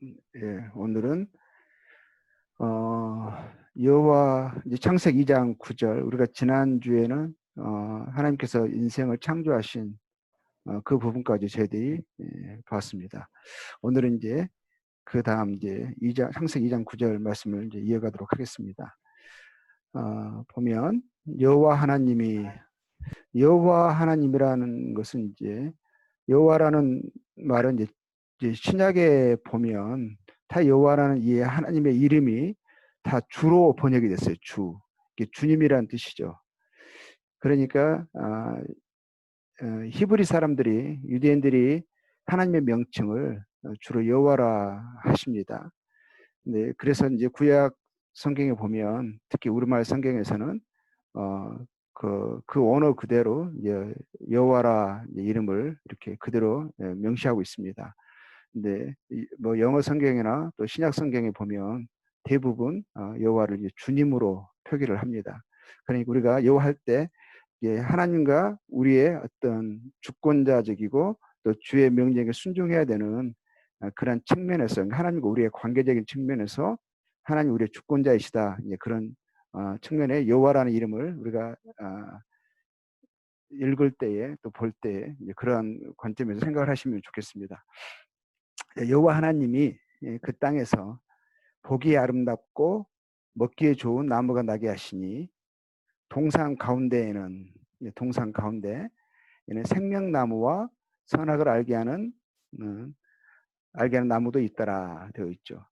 예, 오늘은 여호와 이제 창세기 2장 9절, 우리가 지난 주에는 하나님께서 인생을 창조하신 그 부분까지 저희들이 봤습니다. 오늘은 이제 그 다음 이제 창세기 2장 9절 말씀을 이제 이어가도록 하겠습니다. 보면 여호와 하나님이라는 것은 이제 여호와라는 말은 이제 신약에 보면 다 여호와라는 이 하나님의 이름이 다 주로 번역이 됐어요. 이게 주님이라는 뜻이죠. 그러니까 히브리 사람들이, 유대인들이 하나님의 명칭을 주로 여호와라 하십니다. 네, 그래서 이제 구약 성경에 보면, 특히 우리말 성경에서는 그 언어 그대로 이제 여호와라 이름을 이렇게 그대로 명시하고 있습니다. 근데 뭐 영어 성경이나 또 신약 성경에 보면 대부분 여호와를 이제 주님으로 표기를 합니다. 그러니까 우리가 여호와 할 때 하나님과 우리의 어떤 주권자적이고 또 주의 명령에 순종해야 되는 그런 측면에서, 하나님과 우리의 관계적인 측면에서 하나님 우리의 주권자이시다, 이제 그런 측면에 여호와라는 이름을 우리가 읽을 때에 또 볼 때에 그러한 관점에서 생각을 하시면 좋겠습니다. 여호와 하나님이 그 땅에서 보기 아름답고 먹기에 좋은 나무가 나게 하시니 동산 가운데 생명나무와 선악을 알게 하는 나무도 있더라 되어 있죠.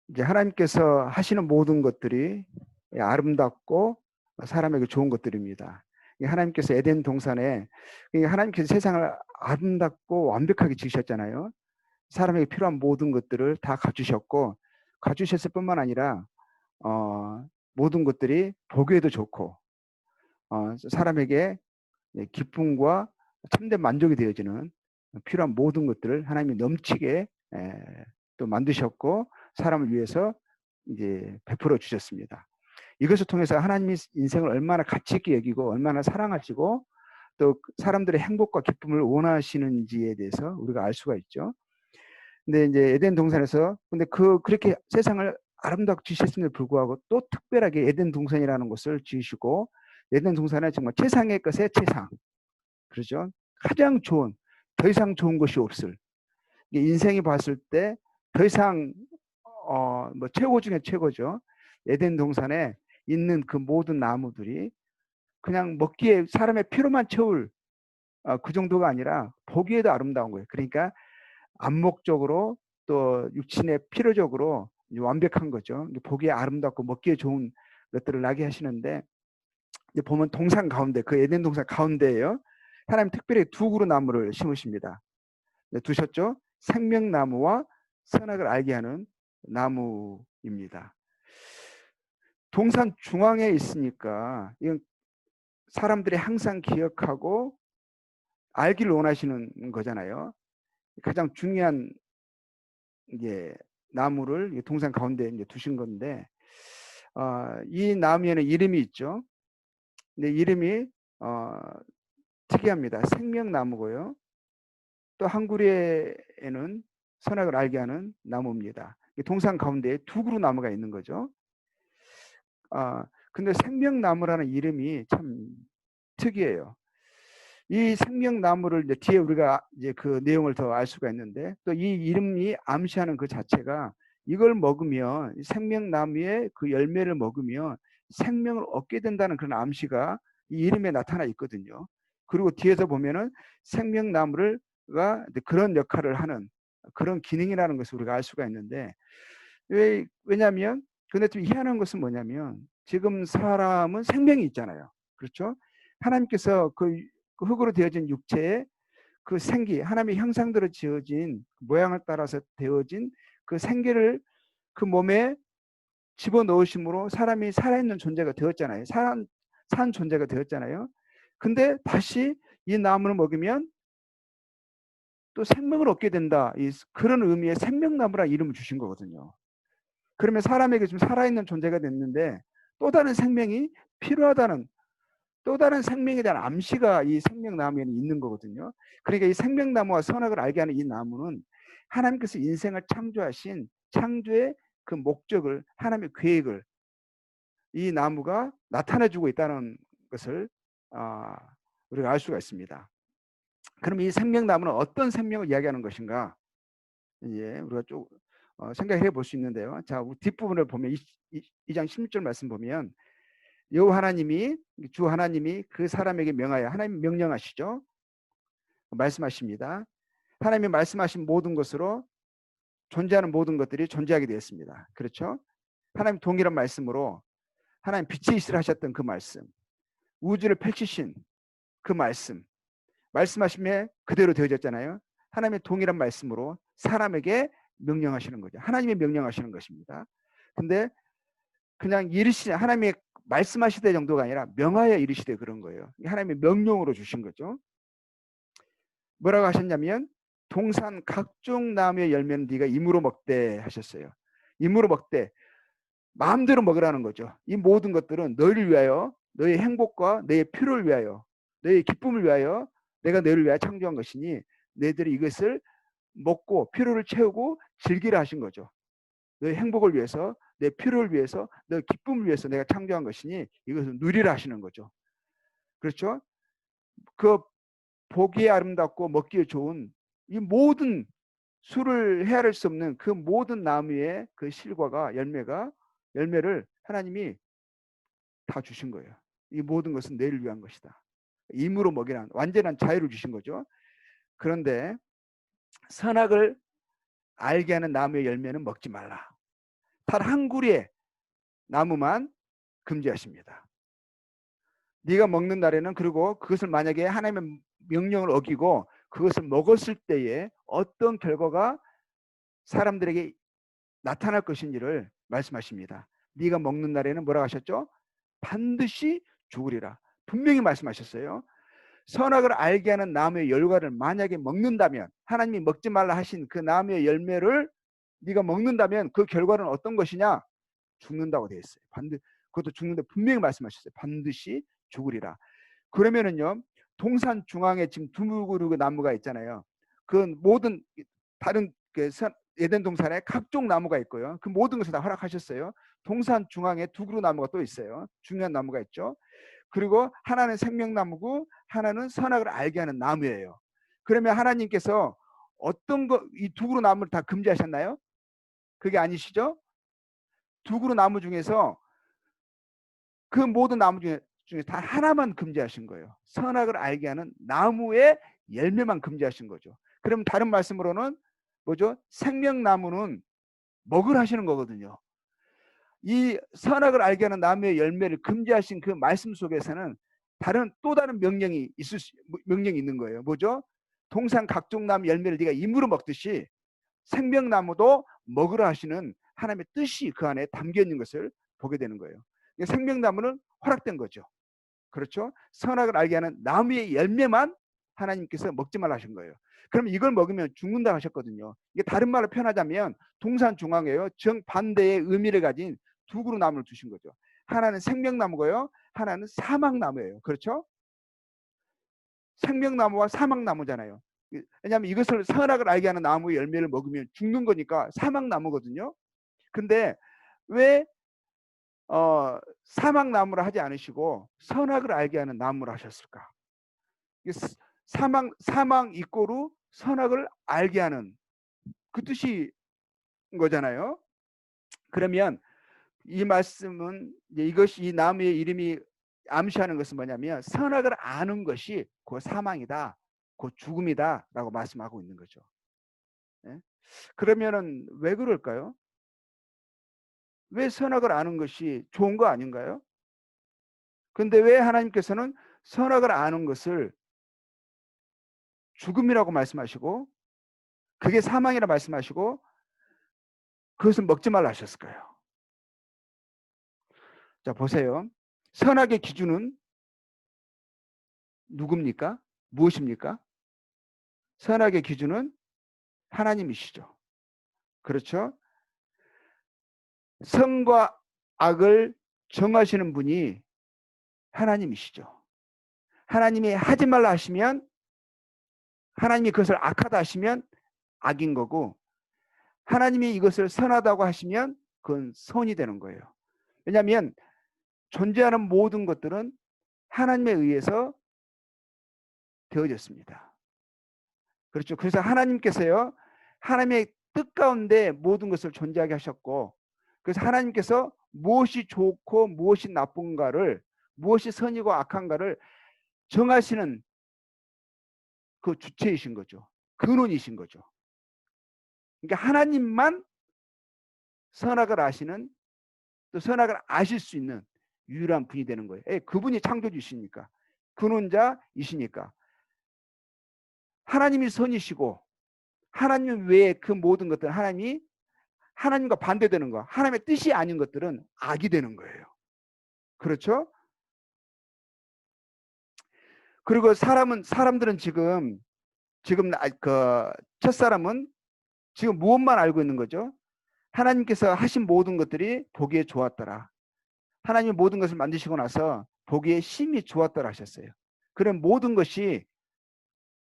이제 하나님께서 하시는 모든 것들이 아름답고 사람에게 좋은 것들입니다. 하나님께서 에덴 동산에, 하나님께서 세상을 아름답고 완벽하게 지으셨잖아요. 사람에게 필요한 모든 것들을 다 갖추셨을 뿐만 아니라 모든 것들이 보기에도 좋고 사람에게 기쁨과 참된 만족이 되어지는 필요한 모든 것들을 하나님이 넘치게 또 만드셨고 사람을 위해서 이제 베풀어 주셨습니다. 이것을 통해서 하나님이 인생을 얼마나 가치 있게 여기고 얼마나 사랑하시고 또 사람들의 행복과 기쁨을 원하시는지에 대해서 우리가 알 수가 있죠. 근데 이제 에덴 동산에서 그렇게 세상을 아름답게 지으셨음에도 불구하고 또 특별하게 에덴 동산이라는 것을 지으시고, 에덴 동산은 정말 최상의 것의 최상, 그렇죠? 가장 좋은, 더 이상 좋은 것이 없을, 인생이 봤을 때 더 이상 뭐 최고 중에 최고죠. 에덴 동산에 있는 그 모든 나무들이 그냥 먹기에 사람의 피로만 채울 그 정도가 아니라 보기에도 아름다운 거예요. 그러니까 안목적으로 또 육신의 필요적으로 완벽한 거죠. 보기에 아름답고 먹기에 좋은 것들을 나게 하시는데, 이제 보면 동산 가운데, 그 에덴 동산 가운데에요, 하나님 특별히 두 그루 나무를 심으십니다. 두셨죠? 생명나무와 선악을 알게 하는 나무입니다. 동산 중앙에 있으니까 이건 사람들이 항상 기억하고 알기를 원하시는 거잖아요. 가장 중요한 이제 나무를 동산 가운데 이제 두신 건데, 이 나무에는 이름이 있죠. 근데 이름이 특이합니다. 생명나무고요. 또 한 구리에는 선악을 알게 하는 나무입니다. 동산 가운데 두 그루 나무가 있는 거죠. 근데 생명나무라는 이름이 참 특이해요. 이 생명나무를 이제 뒤에 우리가 이제 그 내용을 더 알 수가 있는데, 또 이 이름이 암시하는 그 자체가, 이걸 먹으면, 생명나무의 그 열매를 먹으면 생명을 얻게 된다는 그런 암시가 이 이름에 나타나 있거든요. 그리고 뒤에서 보면은 생명나무가 그런 역할을 하는 그런 기능이라는 것을 우리가 알 수가 있는데, 왜냐하면, 근데 좀 희한한 것은 뭐냐면, 지금 사람은 생명이 있잖아요. 그렇죠? 하나님께서 그 흙으로 되어진 육체에 그 생기, 하나님의 형상대로 지어진 모양을 따라서 되어진 그 생기를 그 몸에 집어넣으심으로 사람이 살아있는 존재가 되었잖아요. 산 존재가 되었잖아요. 근데 다시 이 나무를 먹으면 또 생명을 얻게 된다, 그런 의미의 생명나무라는 이름을 주신 거거든요. 그러면 사람에게 좀 살아있는 존재가 됐는데 또 다른 생명이 필요하다는, 또 다른 생명에 대한 암시가 이 생명나무에는 있는 거거든요. 그러니까 이 생명나무와 선악을 알게 하는 이 나무는 하나님께서 인생을 창조하신 창조의 그 목적을, 하나님의 계획을 이 나무가 나타내주고 있다는 것을 우리가 알 수가 있습니다. 그럼 이 생명나무는 어떤 생명을 이야기하는 것인가? 이제 우리가 좀 생각해 볼 수 있는데요. 자, 뒷부분을 보면 2장 16절 말씀 보면 여호와 하나님이, 주 하나님이 그 사람에게 명하여, 하나님 명령하시죠. 말씀하십니다. 하나님이 말씀하신 모든 것으로 존재하는 모든 것들이 존재하게 되었습니다. 그렇죠? 하나님 동일한 말씀으로 하나님 빛이 있으라 하셨던 그 말씀, 우주를 펼치신 그 말씀하심에 그대로 되어졌잖아요. 하나님의 동일한 말씀으로 사람에게 명령하시는 거죠. 하나님이 명령하시는 것입니다. 근데 그냥 이르시되, 하나님이 말씀하시되 정도가 아니라 명하여 이르시되 그런 거예요. 하나님의 명령으로 주신 거죠. 뭐라고 하셨냐면 동산 각종 나무의 열매는 네가 임으로 먹되 하셨어요. 임으로 먹되, 마음대로 먹으라는 거죠. 이 모든 것들은 너희를 위하여, 너의 행복과 너의 필요를 위하여, 너의 기쁨을 위하여 내가 너희를 위하여 창조한 것이니 너희들이 이것을 먹고 필요를 채우고 즐기라 하신 거죠. 너의 행복을 위해서, 내 필요를 위해서, 너의 기쁨을 위해서 내가 창조한 것이니 이것을 누리라 하시는 거죠. 그렇죠? 그 보기에 아름답고 먹기에 좋은 이 모든 수를 헤아릴 수 없는 그 모든 나무의 그 실과가 열매를 하나님이 다 주신 거예요. 이 모든 것은 너희를 위한 것이다. 임으로 먹이란 완전한 자유를 주신 거죠. 그런데 선악을 알게 하는 나무의 열매는 먹지 말라. 단 한 구리의 나무만 금지하십니다. 네가 먹는 날에는, 그리고 그것을 만약에 하나님의 명령을 어기고 그것을 먹었을 때에 어떤 결과가 사람들에게 나타날 것인지를 말씀하십니다. 네가 먹는 날에는 뭐라고 하셨죠? 반드시 죽으리라. 분명히 말씀하셨어요. 선악을 알게 하는 나무의 열과를 만약에 먹는다면, 하나님이 먹지 말라 하신 그 나무의 열매를 네가 먹는다면 그 결과는 어떤 것이냐? 죽는다고 되어 있어요. 그것도 죽는데 분명히 말씀하셨어요. 반드시 죽으리라. 그러면은요, 동산 중앙에 지금 두 그루 나무가 있잖아요. 그 모든 다른 에덴 동산에 각종 나무가 있고요. 그 모든 것을 다 허락하셨어요. 동산 중앙에 두 그루 나무가 또 있어요. 중요한 나무가 있죠. 그리고 하나는 생명나무고 하나는 선악을 알게 하는 나무예요. 그러면 하나님께서 어떤 이 두 그루 나무를 다 금지하셨나요? 그게 아니시죠? 두 그루 나무 중에서 그 모든 나무 중에 단 하나만 금지하신 거예요. 선악을 알게 하는 나무의 열매만 금지하신 거죠. 그럼 다른 말씀으로는 뭐죠? 생명나무는 먹으라 하시는 거거든요. 이 선악을 알게 하는 나무의 열매를 금지하신 그 말씀 속에서는 또 다른 명령이 있는 거예요. 뭐죠? 동산 각종 나무 열매를 네가 임으로 먹듯이 생명나무도 먹으라 하시는 하나님의 뜻이 그 안에 담겨 있는 것을 보게 되는 거예요. 생명나무는 허락된 거죠. 그렇죠? 선악을 알게 하는 나무의 열매만 하나님께서 먹지 말라 하신 거예요. 그럼 이걸 먹으면 죽는다 하셨거든요. 이게 다른 말로 표현하자면 동산 중앙에요, 정반대의 의미를 가진 두 그루 나무를 두신 거죠. 하나는 생명나무고요, 하나는 사막나무예요. 그렇죠? 생명나무와 사막나무잖아요. 왜냐하면 이것을 선악을 알게 하는 나무의 열매를 먹으면 죽는 거니까 사막나무거든요. 근데 왜 사막나무를 하지 않으시고 선악을 알게 하는 나무를 하셨을까? 사막 이꼬르 선악을 알게 하는 그 뜻이 거잖아요. 그러면 이 말씀은 이것이, 이 나무의 이름이 암시하는 것은 뭐냐면 선악을 아는 것이 그 사망이다, 그 죽음이다라고 말씀하고 있는 거죠. 네? 그러면은 왜 그럴까요? 왜 선악을 아는 것이 좋은 거 아닌가요? 근데 왜 하나님께서는 선악을 아는 것을 죽음이라고 말씀하시고 그게 사망이라 말씀하시고 그것을 먹지 말라 하셨을까요? 자, 보세요. 선악의 기준은 누굽니까? 무엇입니까? 선악의 기준은 하나님이시죠. 그렇죠? 선과 악을 정하시는 분이 하나님이시죠. 하나님이 하지 말라 하시면, 하나님이 그것을 악하다 하시면 악인 거고, 하나님이 이것을 선하다고 하시면 그건 선이 되는 거예요. 왜냐하면 존재하는 모든 것들은 하나님에 의해서 되어졌습니다. 그렇죠. 그래서 하나님께서요, 하나님의 뜻 가운데 모든 것을 존재하게 하셨고, 그래서 하나님께서 무엇이 좋고 무엇이 나쁜가를, 무엇이 선이고 악한가를 정하시는 그 주체이신 거죠. 근원이신 거죠. 그러니까 하나님만 선악을 아시는, 또 선악을 아실 수 있는 유일한 분이 되는 거예요. 그분이 창조주시니까, 근원자이시니까. 하나님이 선이시고 하나님 외에 그 모든 것들은 하나님과 반대되는 거, 하나님의 뜻이 아닌 것들은 악이 되는 거예요. 그렇죠? 그리고 사람들은 지금 그 첫사람은 지금 무엇만 알고 있는 거죠? 하나님께서 하신 모든 것들이 보기에 좋았더라. 하나님이 모든 것을 만드시고 나서 보기에 심히 좋았더라 하셨어요. 그런 모든 것이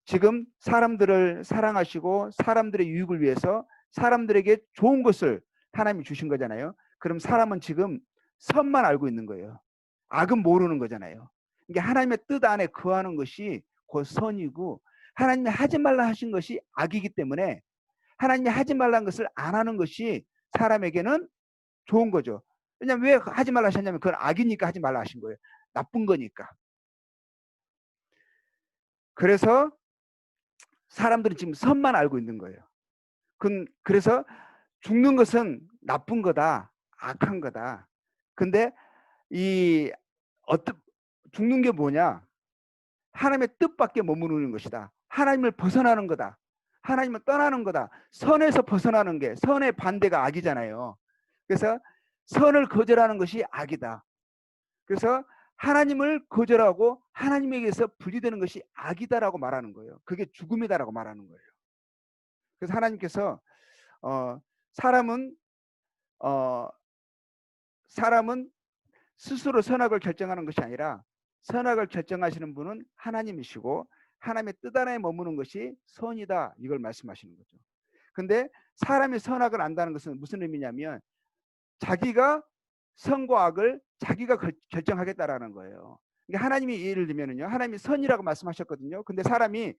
지금 사람들을 사랑하시고 사람들의 유익을 위해서 사람들에게 좋은 것을 하나님이 주신 거잖아요. 그럼 사람은 지금 선만 알고 있는 거예요. 악은 모르는 거잖아요. 그러니까 하나님의 뜻 안에 거하는 것이 곧 선이고, 하나님이 하지 말라 하신 것이 악이기 때문에 하나님이 하지 말라는 것을 안 하는 것이 사람에게는 좋은 거죠. 왜냐하면 왜 하지 말라 하셨냐면 그건 악이니까 하지 말라 하신 거예요. 나쁜 거니까. 그래서 사람들은 지금 선만 알고 있는 거예요. 그래서 죽는 것은 나쁜 거다, 악한 거다. 근데 이 어떤 죽는 게 뭐냐? 하나님의 뜻밖에 머무르는 것이다. 하나님을 벗어나는 거다. 하나님을 떠나는 거다. 선에서 벗어나는 게, 선의 반대가 악이잖아요. 그래서 선을 거절하는 것이 악이다. 그래서 하나님을 거절하고 하나님에게서 분리되는 것이 악이다라고 말하는 거예요. 그게 죽음이다라고 말하는 거예요. 그래서 하나님께서 어, 사람은 어, 사람은 스스로 선악을 결정하는 것이 아니라 선악을 결정하시는 분은 하나님이시고 하나님의 뜻 안에 머무는 것이 선이다, 이걸 말씀하시는 거죠. 근데 사람이 선악을 안다는 것은 무슨 의미냐면 자기가 선과 악을 자기가 결정하겠다라는 거예요. 그러니까 하나님이 예를 들면은요, 하나님이 선이라고 말씀하셨거든요. 근데 사람이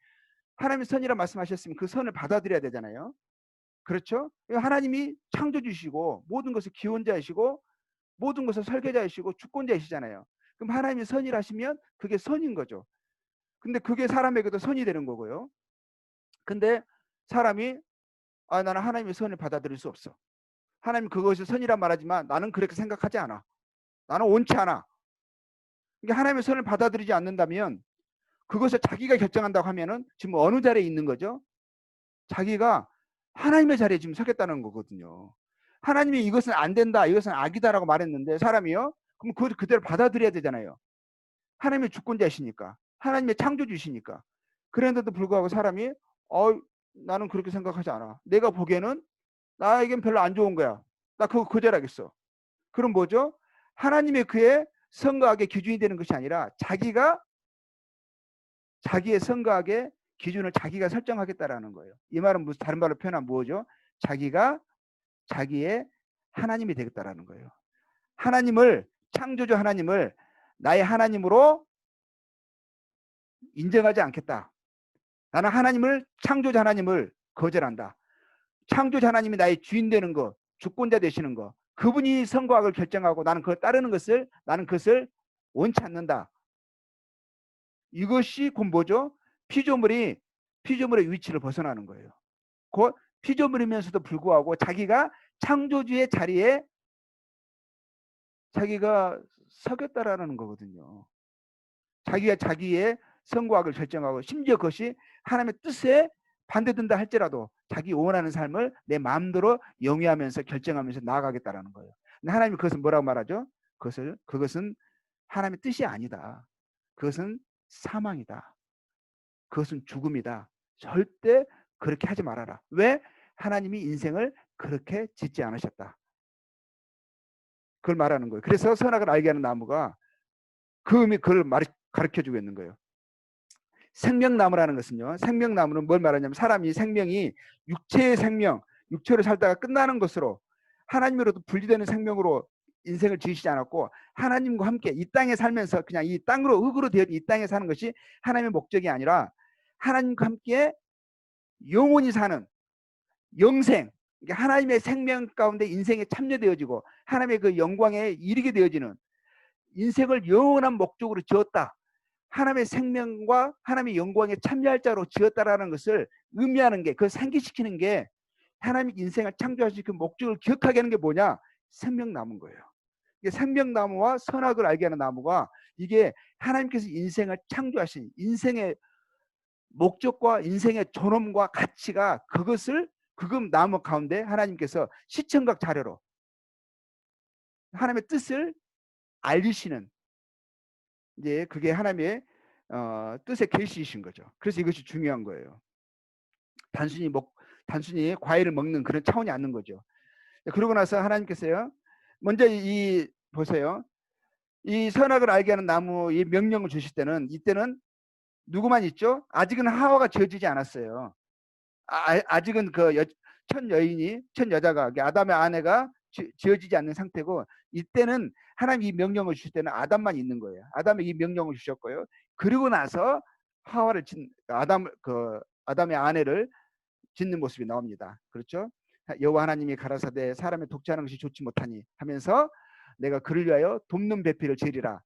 하나님이 선이라고 말씀하셨으면 그 선을 받아들여야 되잖아요. 그렇죠? 하나님이 창조주시고 모든 것을 기원자이시고 모든 것을 설계자이시고 주권자이시잖아요. 그럼 하나님이 선이라 하시면 그게 선인 거죠. 근데 그게 사람에게도 선이 되는 거고요. 근데 사람이 나는 하나님의 선을 받아들일 수 없어. 하나님 그것이 선이란 말하지만 나는 그렇게 생각하지 않아. 나는 옳지 않아. 그러니까 하나님의 선을 받아들이지 않는다면 그것을 자기가 결정한다고 하면은 지금 어느 자리에 있는 거죠? 자기가 하나님의 자리에 지금 서겠다는 거거든요. 하나님이 이것은 안 된다, 이것은 악이다라고 말했는데 사람이요? 그럼 그걸 그대로 받아들여야 되잖아요. 하나님의 주권자이시니까, 하나님의 창조주시니까. 그런데도 불구하고 사람이 나는 그렇게 생각하지 않아. 내가 보기에는 나에겐 별로 안 좋은 거야. 나 그거 거절하겠어. 그럼 뭐죠? 하나님의 그의 선과 악의 기준이 되는 것이 아니라 자기가 자기의 선과 악의 기준을 자기가 설정하겠다라는 거예요. 이 말은 다른 말로 표현하면 뭐죠? 자기가 자기의 하나님이 되겠다라는 거예요. 하나님을, 창조주 하나님을 나의 하나님으로 인정하지 않겠다. 나는 하나님을, 창조주 하나님을 거절한다. 창조주 하나님이 나의 주인 되는 거, 주권자 되시는 거, 그분이 선과 악을 결정하고 나는 그걸 따르는 것을, 나는 그것을 원치 않는다. 이것이 곧 뭐죠? 피조물의 위치를 벗어나는 거예요. 곧 피조물이면서도 불구하고 자기가 창조주의 자리에 자기가 서겠다라는 거거든요. 자기가 자기의 선과 악을 결정하고 심지어 그것이 하나님의 뜻에 반대된다 할지라도 자기 원하는 삶을 내 마음대로 영위하면서 결정하면서 나아가겠다라는 거예요. 근데 하나님이 그것은 뭐라고 말하죠? 그것은 하나님의 뜻이 아니다. 그것은 사망이다. 그것은 죽음이다. 절대 그렇게 하지 말아라. 왜? 하나님이 인생을 그렇게 짓지 않으셨다. 그걸 말하는 거예요. 그래서 선악을 알게 하는 나무가 그 의미, 그걸 가르쳐 주고 있는 거예요. 생명나무라는 것은요, 생명나무는 뭘 말하냐면 사람이 생명이 육체의 생명, 육체로 살다가 끝나는 것으로 하나님으로부터 분리되는 생명으로 인생을 지으시지 않았고 하나님과 함께 이 땅에 살면서 그냥 이 땅으로 흙으로 되어진 이 땅에 사는 것이 하나님의 목적이 아니라 하나님과 함께 영원히 사는 영생, 하나님의 생명 가운데 인생에 참여되어지고 하나님의 그 영광에 이르게 되어지는 인생을 영원한 목적으로 지었다. 하나님의 생명과 하나님의 영광에 참여할 자로 지었다라는 것을 의미하는 게, 그걸 상기시키는 게 하나님의 인생을 창조하신 그 목적을 기억하게 하는 게 뭐냐? 생명나무인 거예요. 생명나무와 선악을 알게 하는 나무가 이게 하나님께서 인생을 창조하신 인생의 목적과 인생의 존엄과 가치가 그것을 그금 나무 가운데 하나님께서 시청각 자료로 하나님의 뜻을 알리시는 이제 그게 하나님의 뜻의 계시이신 거죠. 그래서 이것이 중요한 거예요. 단순히 과일을 먹는 그런 차원이 아닌 거죠. 그러고 나서 하나님께서요. 먼저 이 보세요. 이 선악을 알게 하는 나무 이 명령을 주실 때는 이때는 누구만 있죠? 아직은 하와가 지어지지 않았어요. 아직은 그 첫 여인이 첫 여자가 아담의 아내가 지어지지 않는 상태고 이때는 하나님 이 명령을 주실 때는 아담만 있는 거예요. 아담에 이 명령을 주셨고요. 그리고 나서 하와를 아담의 아내를 짓는 모습이 나옵니다. 그렇죠? 여호와 하나님이 가라사대 사람의 독자하는 것이 좋지 못하니 하면서 내가 그를 위하여 돕는 배필을 지으리라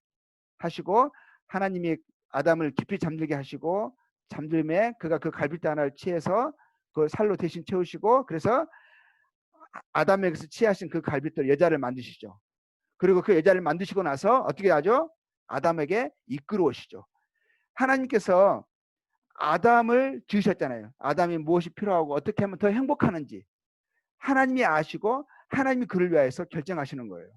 하시고 하나님이 아담을 깊이 잠들게 하시고 잠들매 그가 그 갈빗대 하나를 취해서 그 살로 대신 채우시고 그래서 아담에게서 취하신 그 갈빗대로 여자를 만드시죠. 그리고 그 여자를 만드시고 나서 어떻게 하죠? 아담에게 이끌어오시죠. 하나님께서 아담을 지으셨잖아요. 아담이 무엇이 필요하고 어떻게 하면 더 행복하는지 하나님이 아시고 하나님이 그를 위하여서 결정하시는 거예요.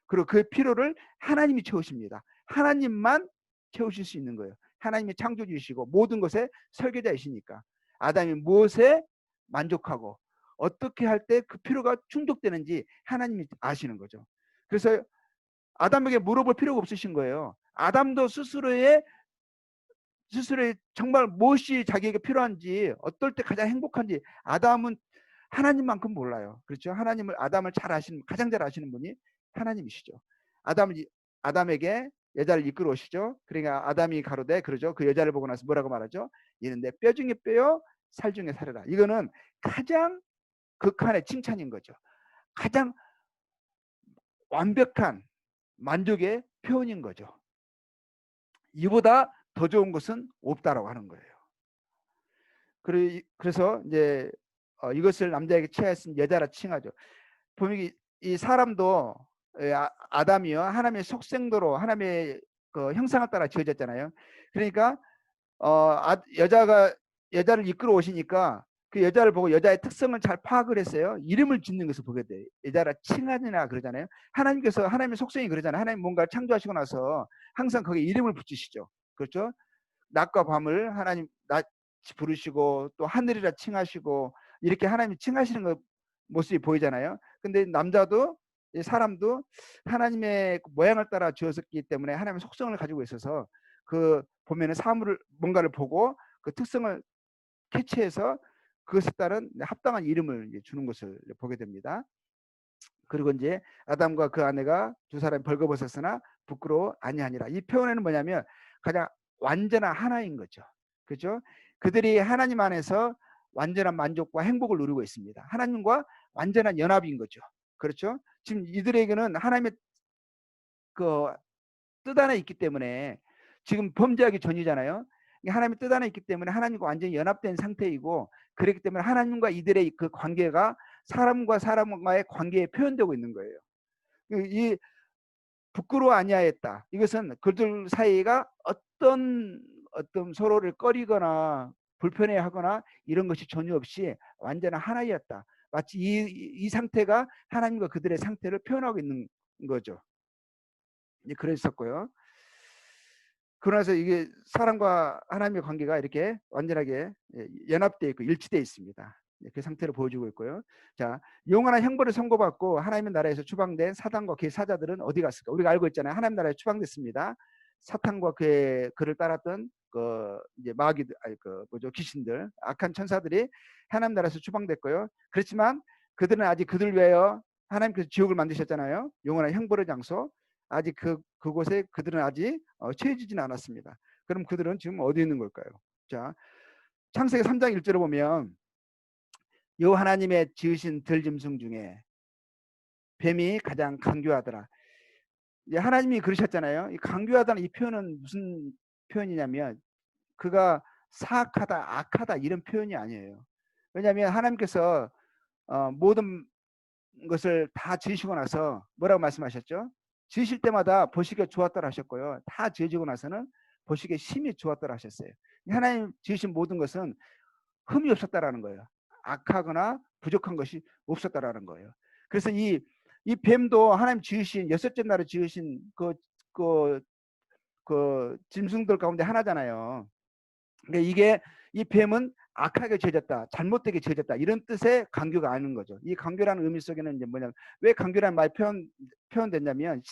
그리고 그 필요를 하나님이 채우십니다. 하나님만 채우실 수 있는 거예요. 하나님이 창조주이시고 모든 것의 설계자이시니까 아담이 무엇에 만족하고 어떻게 할 때 그 필요가 충족되는지 하나님이 아시는 거죠. 그래서 아담에게 물어볼 필요가 없으신 거예요. 아담도 스스로의 정말 무엇이 자기에게 필요한지 어떨 때 가장 행복한지 아담은 하나님만큼 몰라요. 그렇죠? 아담을 잘 아시는 가장 잘 아시는 분이 하나님이시죠. 아담에게 여자를 이끌어 오시죠. 그러니까 아담이 가로되 그러죠. 그 여자를 보고 나서 뭐라고 말하죠? 이는 내 뼈 중에 뼈요 살 중에 살이라. 이거는 가장 극한의 칭찬인 거죠. 가장 완벽한 만족의 표현인 거죠. 이보다 더 좋은 것은 없다라고 하는 거예요. 그래서 이제 이것을 남자에게 취하였으면 여자라 칭하죠. 보면 이 사람도 아담이요 하나님의 속생도로 하나님의 그 형상을 따라 지어졌잖아요. 그러니까 여자를 이끌어 오시니까 그 여자를 보고 여자의 특성을 잘 파악을 했어요. 이름을 짓는 것을 보게 돼요. 여자라 칭하니라 그러잖아요. 하나님께서 하나님의 속성이 그러잖아요. 하나님 뭔가 창조하시고 나서 항상 거기에 이름을 붙이시죠. 그렇죠? 낮과 밤을 하나님 낮 부르시고 또 하늘이라 칭하시고 이렇게 하나님이 칭하시는 거 모습이 보이잖아요. 근데 남자도 사람도 하나님의 모양을 따라 지었기 때문에 하나님의 속성을 가지고 있어서 그 보면은 사물을 뭔가를 보고 그 특성을 캐치해서 그것에 따른 합당한 이름을 주는 것을 보게 됩니다. 그리고 이제 아담과 그 아내가 두 사람이 벌거벗었으나 부끄러워 아니하니라. 이 표현에는 뭐냐면 가장 완전한 하나인 거죠. 그렇죠? 그들이 하나님 안에서 완전한 만족과 행복을 누리고 있습니다. 하나님과 완전한 연합인 거죠. 그렇죠? 지금 이들에게는 하나님의 그 뜻 안에 있기 때문에 지금 범죄하기 전이잖아요. 하나님의 뜻 안에 있기 때문에 하나님과 완전히 연합된 상태이고 그렇기 때문에 하나님과 이들의 그 관계가 사람과 사람과의 관계에 표현되고 있는 거예요. 이 부끄러워 아니하였다. 이것은 그들 사이가 어떤 서로를 꺼리거나 불편해하거나 이런 것이 전혀 없이 완전한 하나였다. 마치 이 상태가 하나님과 그들의 상태를 표현하고 있는 거죠. 그랬었고요. 그러나서 이게 사람과 하나님의 관계가 이렇게 완전하게 연합되어 있고 일치되어 있습니다. 그 상태를 보여주고 있고요. 자, 영원한 형벌을 선고받고 하나님의 나라에서 추방된 사단과 그의 사자들은 어디 갔을까? 우리가 알고 있잖아요. 하나님 나라에 추방됐습니다. 사탄과 그를 따랐던 그 이제 마귀들, 아니 그 뭐죠, 귀신들, 악한 천사들이 하나님 나라에서 추방됐고요. 그렇지만 그들은 아직 그들 위하여 하나님께서 지옥을 만드셨잖아요. 영원한 형벌의 장소. 아직 그곳에 그들은 아직 처해지지는 않았습니다. 그럼 그들은 지금 어디 있는 걸까요? 자, 창세기 3장 1절을 보면 여호와 하나님의 지으신 들짐승 중에 뱀이 가장 강교하더라. 이제 하나님이 그러셨잖아요. 이 강교하다는 이 표현은 무슨 표현이냐면 그가 사악하다, 악하다 이런 표현이 아니에요. 왜냐하면 하나님께서 모든 것을 다 지으시고 나서 뭐라고 말씀하셨죠? 지으실 때마다 보시기에 좋았더라 하셨고요. 다 지어지고 나서는 보시기에 심히 좋았더라 하셨어요. 하나님 지으신 모든 것은 흠이 없었다라는 거예요. 악하거나 부족한 것이 없었다라는 거예요. 그래서 이 뱀도 하나님 지으신 여섯째 날에 지으신 그 짐승들 가운데 하나잖아요. 그러니까 이게 이 뱀은 악하게 지어졌다, 잘못되게 지어졌다 이런 뜻의 강교가 아닌 거죠. 이 강교라는 의미 속에는 이제 뭐냐면 왜 강교라는 말 표현됐냐면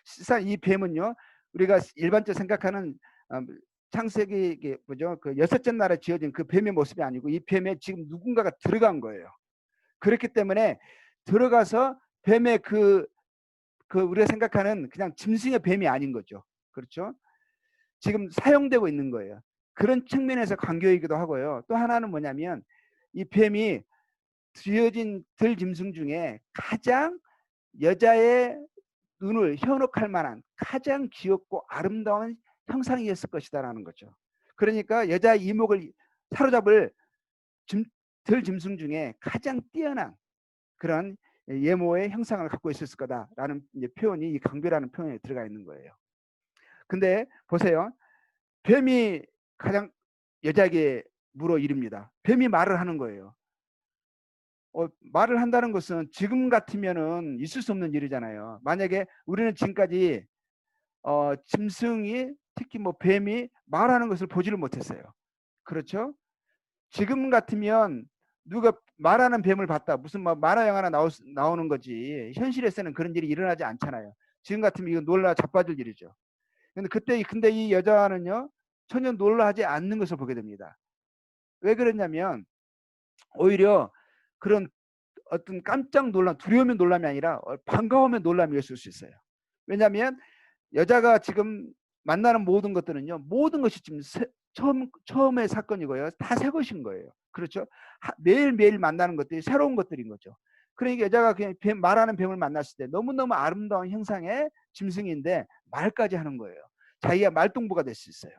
실상 이 뱀은요 우리가 일반적으로 생각하는 창세기 뭐죠 그 여섯째 날에 지어진 그 뱀의 모습이 아니고 이 뱀에 지금 누군가가 들어간 거예요. 그렇기 때문에 들어가서 뱀의 그 우리가 생각하는 그냥 짐승의 뱀이 아닌 거죠. 그렇죠? 지금 사용되고 있는 거예요. 그런 측면에서 강교이기도 하고요. 또 하나는 뭐냐면 이 뱀이 지어진 들짐승 중에 가장 여자의 눈을 현혹할 만한 가장 귀엽고 아름다운 형상이었을 것이다라는 거죠. 그러니까 여자의 이목을 사로잡을 들짐승 중에 가장 뛰어난 그런 예모의 형상을 갖고 있었을 거다라는 이제 표현이 이 강교라는 표현에 들어가 있는 거예요. 근데 보세요. 뱀이 가장 여자에게 물어 이릅니다. 뱀이 말을 하는 거예요. 말을 한다는 것은 지금 같으면은 있을 수 없는 일이잖아요. 만약에 우리는 지금까지 짐승이 특히 뭐 뱀이 말하는 것을 보지를 못했어요. 그렇죠? 지금 같으면 누가 말하는 뱀을 봤다. 무슨 뭐 만화 영화나 나오는 거지. 현실에서는 그런 일이 일어나지 않잖아요. 지금 같으면 이거 놀라 자빠질 일이죠. 근데 이 여자는요 전혀 놀라지 않는 것을 보게 됩니다. 왜 그러냐면 오히려 그런 어떤 깜짝 놀람, 두려움의 놀람이 아니라 반가움의 놀람이었을 수 있어요. 왜냐하면 여자가 지금 만나는 모든 것들은요, 모든 것이 지금 처음의 사건이고요, 다 새 것인 거예요. 그렇죠? 매일매일 만나는 것들이 새로운 것들인 거죠. 그러니까 여자가 그냥 말하는 뱀을 만났을 때 너무너무 아름다운 형상의 짐승인데 말까지 하는 거예요. 자기가 말동무가 될 수 있어요.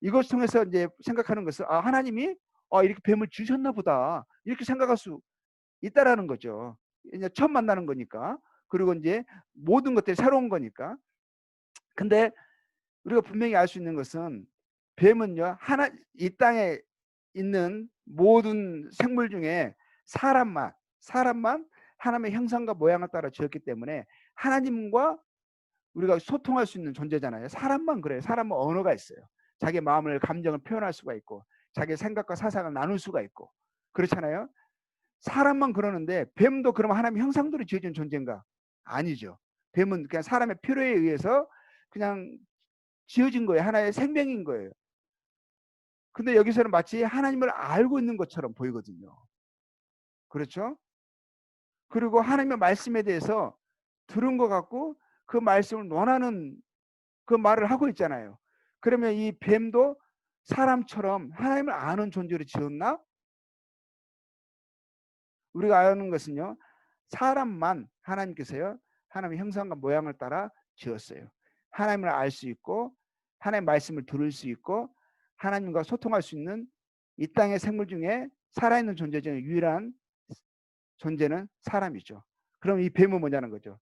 이것 통해서 이제 생각하는 것은 하나님이 이렇게 뱀을 주셨나 보다 이렇게 생각할 수 있다라는 거죠. 이제 처음 만나는 거니까. 그리고 이제 모든 것들이 새로운 거니까. 근데 우리가 분명히 알 수 있는 것은 뱀은요 이 땅에 있는 모든 생물 중에 사람만 하나님의 형상과 모양을 따라 지었기 때문에 하나님과 우리가 소통할 수 있는 존재잖아요. 사람만 그래요. 사람은 언어가 있어요. 자기 마음을 감정을 표현할 수가 있고 자기 생각과 사상을 나눌 수가 있고 그렇잖아요. 사람만 그러는데 뱀도 그러면 하나님의 형상대로 지어진 존재인가? 아니죠. 뱀은 그냥 사람의 필요에 의해서 그냥 지어진 거예요. 하나의 생명인 거예요. 근데 여기서는 마치 하나님을 알고 있는 것처럼 보이거든요. 그렇죠? 그리고 하나님의 말씀에 대해서 들은 것 같고 그 말씀을 논하는 그 말을 하고 있잖아요. 그러면 이 뱀도 사람처럼 하나님을 아는 존재로 지었나? 우리가 아는 것은요. 사람만 하나님께서요. 하나님의 형상과 모양을 따라 지었어요. 하나님을 알 수 있고 하나님의 말씀을 들을 수 있고 하나님과 소통할 수 있는 이 땅의 생물 중에 살아있는 존재 중에 유일한 존재는 사람이죠. 그럼 이 뱀은 뭐냐는 거죠.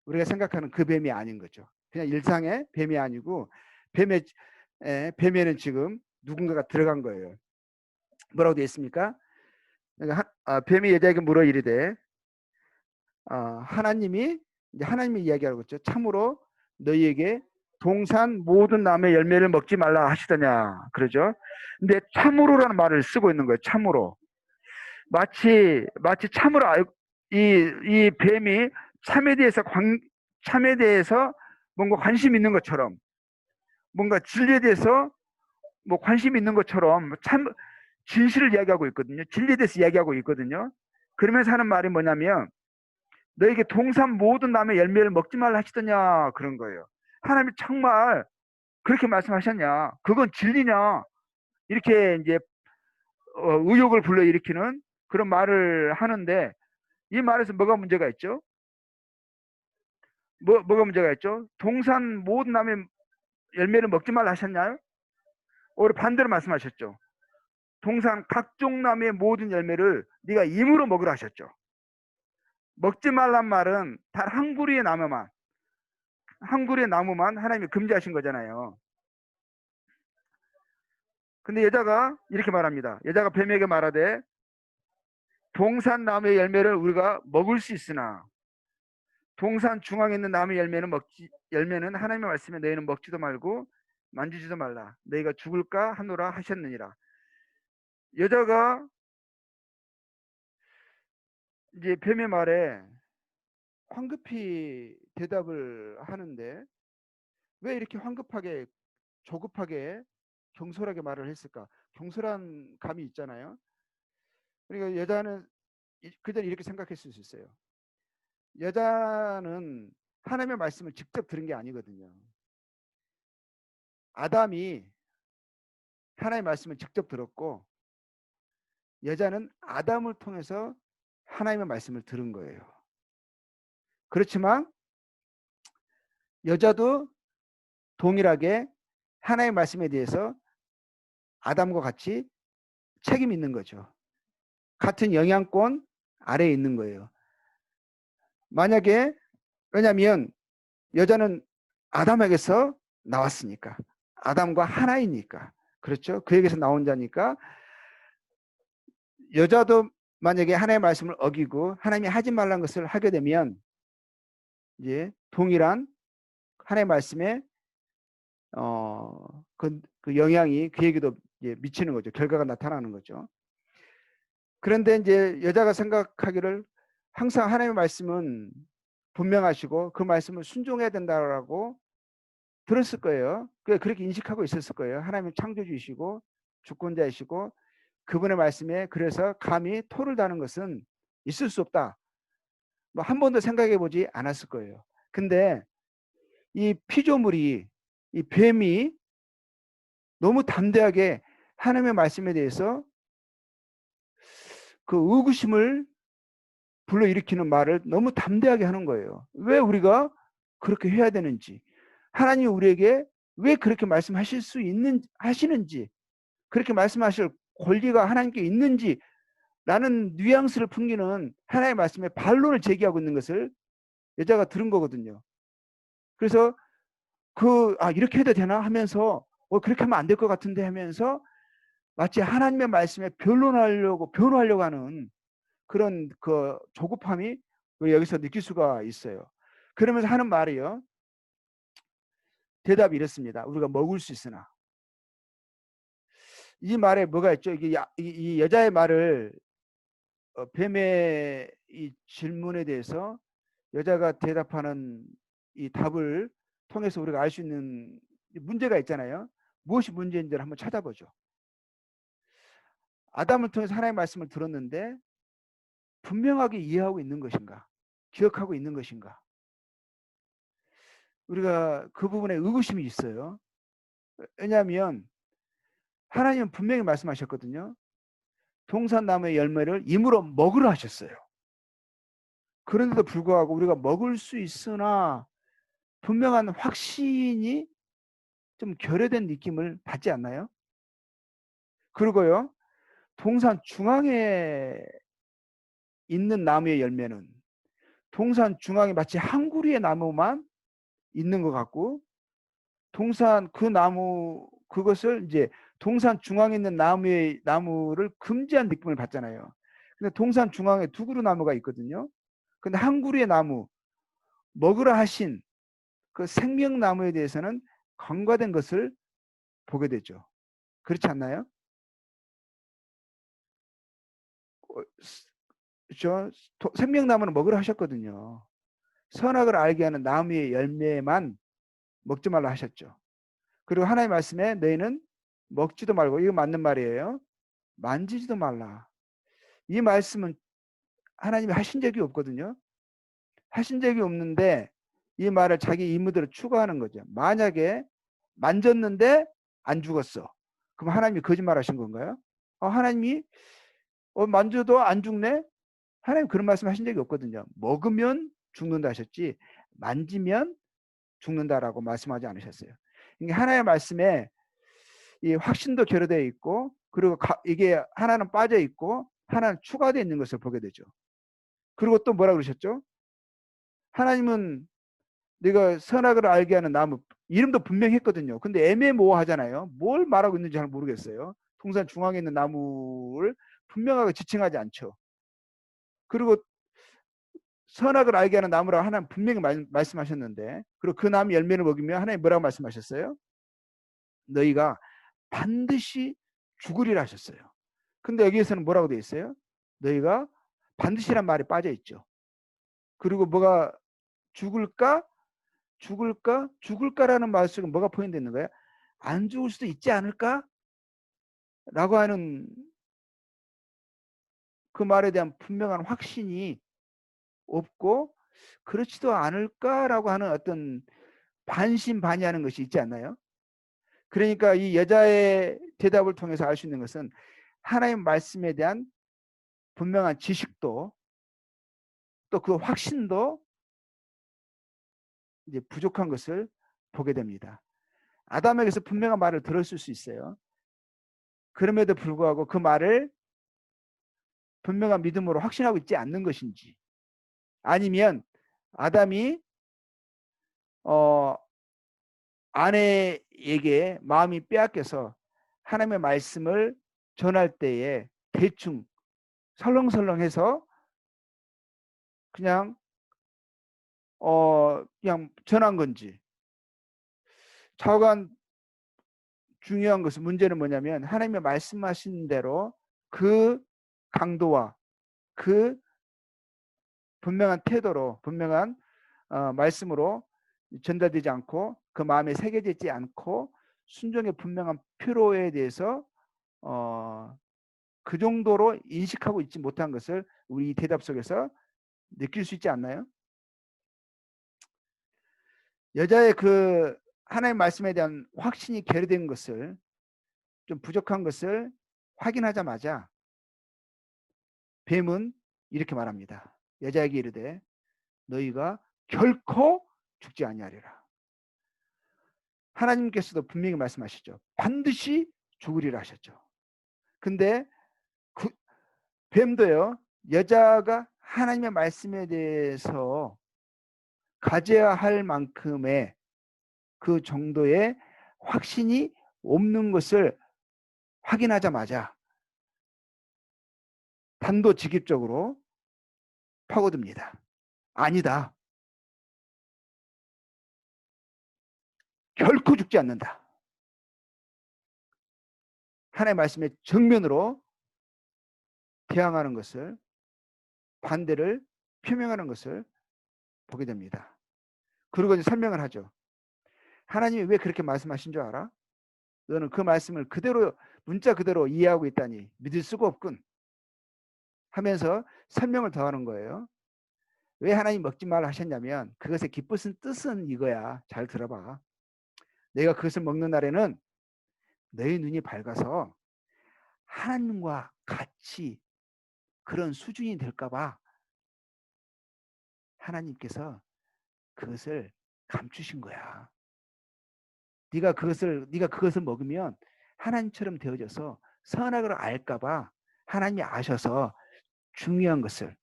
우리가 생각하는 그 뱀이 아닌 거죠. 그냥 일상의 뱀이 아니고 뱀에는 지금 누군가가 들어간 거예요. 뭐라고 되어 있습니까? 뱀이 여자에게 물어 이르되 하나님이 이야기하고 있죠. 참으로 너희에게 동산 모든 나무의 열매를 먹지 말라 하시더냐 그러죠. 근데 참으로라는 말을 쓰고 있는 거예요. 참으로 마치 참으로 이 뱀이 참에 대해서 뭔가 관심 있는 것처럼 뭔가 진리에 대해서 뭐 관심 있는 것처럼 참 진실을 이야기하고 있거든요. 진리에 대해서 이야기하고 있거든요. 그러면서 하는 말이 뭐냐면 너에게 동산 모든 나무의 열매를 먹지 말라 하시더냐 그런 거예요. 하나님이 정말 그렇게 말씀하셨냐? 그건 진리냐? 이렇게 이제 의혹을 불러일으키는 그런 말을 하는데 이 말에서 뭐가 문제가 있죠? 뭐가 문제가 있죠? 동산 모든 나무의 열매를 먹지 말라 하셨나요? 오히려 반대로 말씀하셨죠. 동산 각종 나무의 모든 열매를 네가 임으로 먹으라 하셨죠. 먹지 말란 말은 단 한 그루의 나무만 하나님이 금지하신 거잖아요. 근데 여자가 이렇게 말합니다. 여자가 뱀에게 말하되 동산 나무의 열매를 우리가 먹을 수 있으나 동산 중앙에 있는 나무 열매는 하나님의 말씀에 너희는 먹지도 말고 만지지도 말라. 너희가 죽을까 하노라 하셨느니라. 여자가 이제 뱀의 말에 황급히 대답을 하는데 왜 이렇게 황급하게 조급하게 경솔하게 말을 했을까? 경솔한 감이 있잖아요. 그러니까 여자는 그전에 이렇게 생각했을 수 있어요. 여자는 하나님의 말씀을 직접 들은 게 아니거든요. 아담이 하나님의 말씀을 직접 들었고 여자는 아담을 통해서 하나님의 말씀을 들은 거예요. 그렇지만 여자도 동일하게 하나님의 말씀에 대해서 아담과 같이 책임이 있는 거죠. 같은 영향권 아래에 있는 거예요. 만약에 왜냐하면 여자는 아담에게서 나왔으니까 아담과 하나이니까 그렇죠. 그에게서 나온 자니까 여자도 만약에 하나님의 말씀을 어기고 하나님이 하지 말라는 것을 하게 되면 이제 동일한 하나님의 말씀에 그 영향이 그에게도 미치는 거죠. 결과가 나타나는 거죠. 그런데 이제 여자가 생각하기를 항상 하나님의 말씀은 분명하시고 그 말씀을 순종해야 된다라고 들었을 거예요. 그렇게 인식하고 있었을 거예요. 하나님은 창조주이시고 주권자이시고 그분의 말씀에 그래서 감히 토를 다는 것은 있을 수 없다. 뭐 한 번도 생각해 보지 않았을 거예요. 근데 이 피조물이 이 뱀이 너무 담대하게 하나님의 말씀에 대해서 그 의구심을 불러일으키는 말을 너무 담대하게 하는 거예요. 왜 우리가 그렇게 해야 되는지, 하나님이 우리에게 왜 그렇게 말씀하실 수 있는 하시는지, 그렇게 말씀하실 권리가 하나님께 있는지 라는 뉘앙스를 풍기는 하나님의 말씀에 반론을 제기하고 있는 것을 여자가 들은 거거든요. 그래서 이렇게 해도 되나 하면서 그렇게 하면 안 될 것 같은데 하면서 마치 하나님의 말씀에 변호하려고 하는 그런 그 조급함이 우리 여기서 느낄 수가 있어요. 그러면서 하는 말이요. 대답이 이렇습니다. 우리가 먹을 수 있으나. 이 말에 뭐가 있죠? 이 여자의 말을 뱀의 이 질문에 대해서 여자가 대답하는 이 답을 통해서 우리가 알 수 있는 문제가 있잖아요. 무엇이 문제인지를 한번 찾아보죠. 아담을 통해서 하나님의 말씀을 들었는데 분명하게 이해하고 있는 것인가? 기억하고 있는 것인가? 우리가 그 부분에 의구심이 있어요. 왜냐하면 하나님은 분명히 말씀하셨거든요. 동산나무의 열매를 임으로 먹으라 하셨어요. 그런데도 불구하고 우리가 먹을 수 있으나 분명한 확신이 좀 결여된 느낌을 받지 않나요? 그리고요. 동산 중앙에 있는 나무의 열매는 동산 중앙에 마치 한 그루의 나무만 있는 것 같고 동산 그 나무 그것을 이제 동산 중앙에 있는 나무를 금지한 느낌을 받잖아요. 근데 동산 중앙에 두 그루 나무가 있거든요. 근데 한 그루의 나무 먹으라 하신 그 생명나무에 대해서는 간과된 것을 보게 되죠. 그렇지 않나요? 그렇죠? 생명나무는 먹으라 하셨거든요. 선악을 알게 하는 나무의 열매만 먹지 말라 하셨죠. 그리고 하나님의 말씀에 너희는 먹지도 말고, 이거 맞는 말이에요. 만지지도 말라. 이 말씀은 하나님이 하신 적이 없거든요. 하신 적이 없는데 이 말을 자기 임무대로 추구하는 거죠. 만약에 만졌는데 안 죽었어. 그럼 하나님이 거짓말 하신 건가요? 하나님이 만져도 안 죽네? 하나님 그런 말씀 하신 적이 없거든요. 먹으면 죽는다 하셨지 만지면 죽는다라고 말씀하지 않으셨어요. 이게 하나님의 말씀에 이 확신도 결여되어 있고, 그리고 이게 하나는 빠져 있고 하나는 추가되어 있는 것을 보게 되죠. 그리고 또 뭐라 그러셨죠? 하나님은 내가 선악을 알게 하는 나무, 이름도 분명히 했거든요. 근데 애매모호하잖아요. 뭘 말하고 있는지 잘 모르겠어요. 동산 중앙에 있는 나무를 분명하게 지칭하지 않죠. 그리고 선악을 알게 하는 나무라고 하나님 분명히 말씀하셨는데, 그리고 그 나무 열매를 먹이면 하나님 뭐라고 말씀하셨어요? 너희가 반드시 죽으리라 하셨어요. 근데 여기에서는 뭐라고 되어 있어요? 너희가 반드시란 말이 빠져 있죠. 그리고 뭐가 죽을까? 죽을까? 죽을까라는 말 속에 뭐가 포인트 있는 거예요? 안 죽을 수도 있지 않을까? 라고 하는 그 말에 대한 분명한 확신이 없고, 그렇지도 않을까라고 하는 어떤 반신반의하는 것이 있지 않나요? 그러니까 이 여자의 대답을 통해서 알 수 있는 것은 하나님 말씀에 대한 분명한 지식도 또 그 확신도 이제 부족한 것을 보게 됩니다. 아담에게서 분명한 말을 들었을 수 있어요. 그럼에도 불구하고 그 말을 분명한 믿음으로 확신하고 있지 않는 것인지, 아니면 아담이 아내에게 마음이 빼앗겨서 하나님의 말씀을 전할 때에 대충 설렁설렁해서 그냥 그냥 전한 건지. 좌우간 중요한 것은, 문제는 뭐냐면 하나님의 말씀하신 대로 그 강도와 그 분명한 태도로, 분명한 말씀으로 전달되지 않고 그 마음에 새겨져 있지 않고 순종의 분명한 필요에 대해서 그 정도로 인식하고 있지 못한 것을 우리 대답 속에서 느낄 수 있지 않나요? 여자의 그 하나님의 말씀에 대한 확신이 결여된 것을, 좀 부족한 것을 확인하자마자 뱀은 이렇게 말합니다. 여자에게 이르되 너희가 결코 죽지 아니하리라. 하나님께서도 분명히 말씀하시죠. 반드시 죽으리라 하셨죠. 근데 그 뱀도요, 여자가 하나님의 말씀에 대해서 가져야 할 만큼의 그 정도의 확신이 없는 것을 확인하자마자 단도직입적으로 파고듭니다. 아니다. 결코 죽지 않는다. 하나님의 말씀에 정면으로 대항하는 것을, 반대를 표명하는 것을 보게 됩니다. 그리고 이제 설명을 하죠. 하나님이 왜 그렇게 말씀하신 줄 알아? 너는 그 말씀을 그대로, 문자 그대로 이해하고 있다니 믿을 수가 없군 하면서 설명을 더하는 거예요. 왜 하나님 먹지 말라 하셨냐면 그것의 기쁜 뜻은 이거야. 잘 들어봐. 내가 그것을 먹는 날에는 너희 눈이 밝아서 하나님과 같이 그런 수준이 될까 봐 하나님께서 그것을 감추신 거야. 네가 그것을 먹으면 하나님처럼 되어져서 선악을 알까 봐 하나님이 아셔서 중요한 것을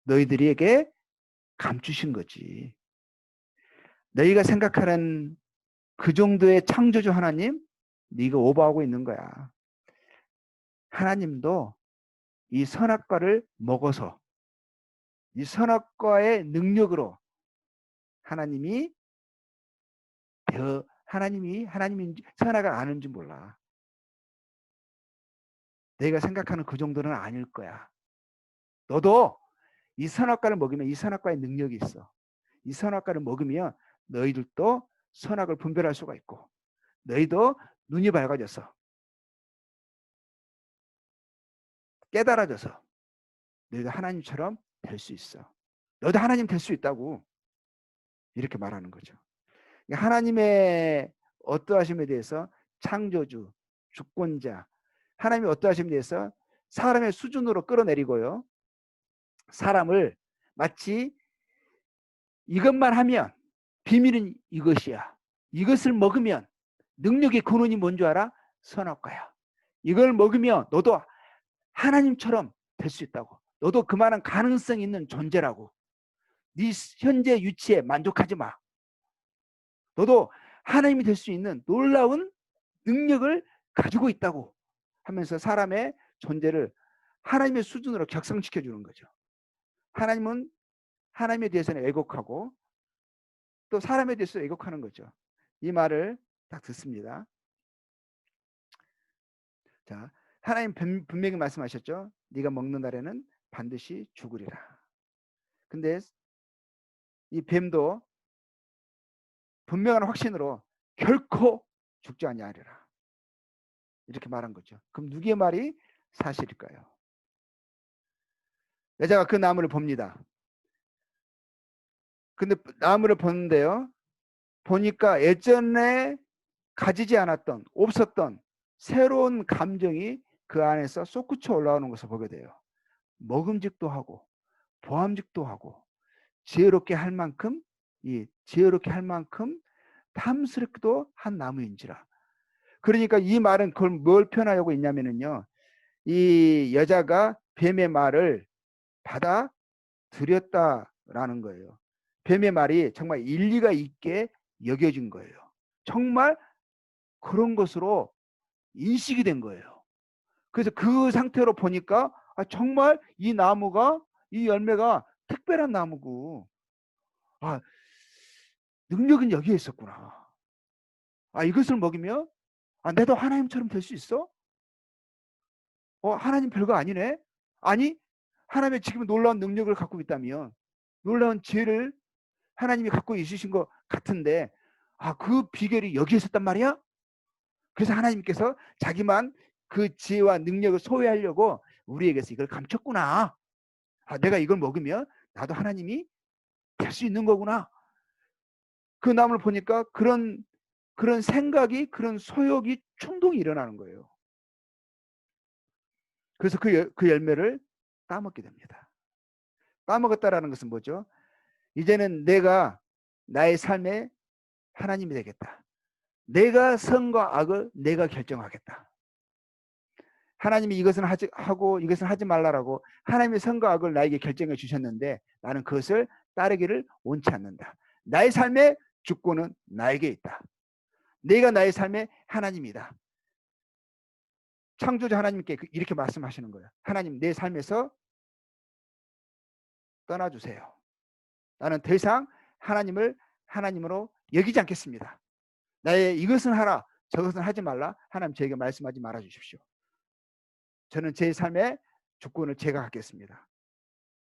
너희들에게 감추신 거지. 너희가 생각하는 그 정도의 창조주 하나님, 네가 오버하고 있는 거야. 하나님도 이 선악과를 먹어서 이 선악과의 능력으로 하나님이 하나님인지 선악을 아는지 몰라. 내가 생각하는 그 정도는 아닐 거야. 너도 이 선악과를 먹으면 이 선악과의 능력이 있어. 이 선악과를 먹으면 너희들도 선악을 분별할 수가 있고 너희도 눈이 밝아져서 깨달아져서 너희도 하나님처럼 될 수 있어. 너도 하나님 될 수 있다고 이렇게 말하는 거죠. 하나님의 어떠하심에 대해서 창조주, 주권자, 하나님의 어떠하심에 대해서 사람의 수준으로 끌어내리고요. 사람을 마치 이것만 하면 비밀은 이것이야. 이것을 먹으면 능력의 근원이 뭔 줄 알아? 선악과야. 이걸 먹으면 너도 하나님처럼 될 수 있다고. 너도 그만한 가능성 있는 존재라고. 네 현재 위치에 만족하지 마. 너도 하나님이 될 수 있는 놀라운 능력을 가지고 있다고 하면서 사람의 존재를 하나님의 수준으로 격상시켜 주는 거죠. 하나님은 하나님에 대해서는 왜곡하고 또 사람에 대해서 왜곡하는 거죠. 이 말을 딱 듣습니다. 자, 하나님 분명히 말씀하셨죠. 네가 먹는 날에는 반드시 죽으리라. 근데 이 뱀도 분명한 확신으로 결코 죽지 아니하리라. 이렇게 말한 거죠. 그럼 누구의 말이 사실일까요? 여자가 그 나무를 봅니다. 근데 나무를 보는데요. 보니까 예전에 가지지 않았던, 없었던 새로운 감정이 그 안에서 솟구쳐 올라오는 것을 보게 돼요. 먹음직도 하고 보암직도 하고 지혜롭게 할 만큼 탐스럽기도 한 나무인지라. 그러니까 이 말은 그걸 뭘 표현하고 있냐면은요. 이 여자가 뱀의 말을 받아들였다라는 거예요. 뱀의 말이 정말 일리가 있게 여겨진 거예요. 정말 그런 것으로 인식이 된 거예요. 그래서 그 상태로 보니까 정말 이 나무가 이 열매가 특별한 나무고 능력은 여기에 있었구나. 이것을 먹이면 내도 하나님처럼 될 수 있어? 하나님 별거 아니네? 아니 하나님의 지금 놀라운 능력을 갖고 있다면 놀라운 지혜를 하나님이 갖고 있으신 것 같은데 그 비결이 여기에 있었단 말이야? 그래서 하나님께서 자기만 그 지혜와 능력을 소유하려고 우리에게서 이걸 감췄구나. 내가 이걸 먹으면 나도 하나님이 될 수 있는 거구나. 그 나무를 보니까 그런 생각이 그런 소욕이 충동이 일어나는 거예요. 그래서 그 열매를 따먹게 됩니다. 따먹었다라는 것은 뭐죠? 이제는 내가 나의 삶에 하나님이 되겠다. 내가 선과 악을 내가 결정하겠다. 하나님이 이것은 하고 이것은 하지 말라라고 하나님의 선과 악을 나에게 결정해 주셨는데 나는 그것을 따르기를 원치 않는다. 나의 삶의 주권은 나에게 있다. 내가 나의 삶의 하나님이다. 창조자 하나님께 이렇게 말씀하시는 거예요. 하나님 내 삶에서 떠나주세요. 나는 더 이상 하나님을 하나님으로 여기지 않겠습니다. 나의 이것은 하라 저것은 하지 말라. 하나님 저에게 말씀하지 말아 주십시오. 저는 제 삶의 주권을 제가 갖겠습니다.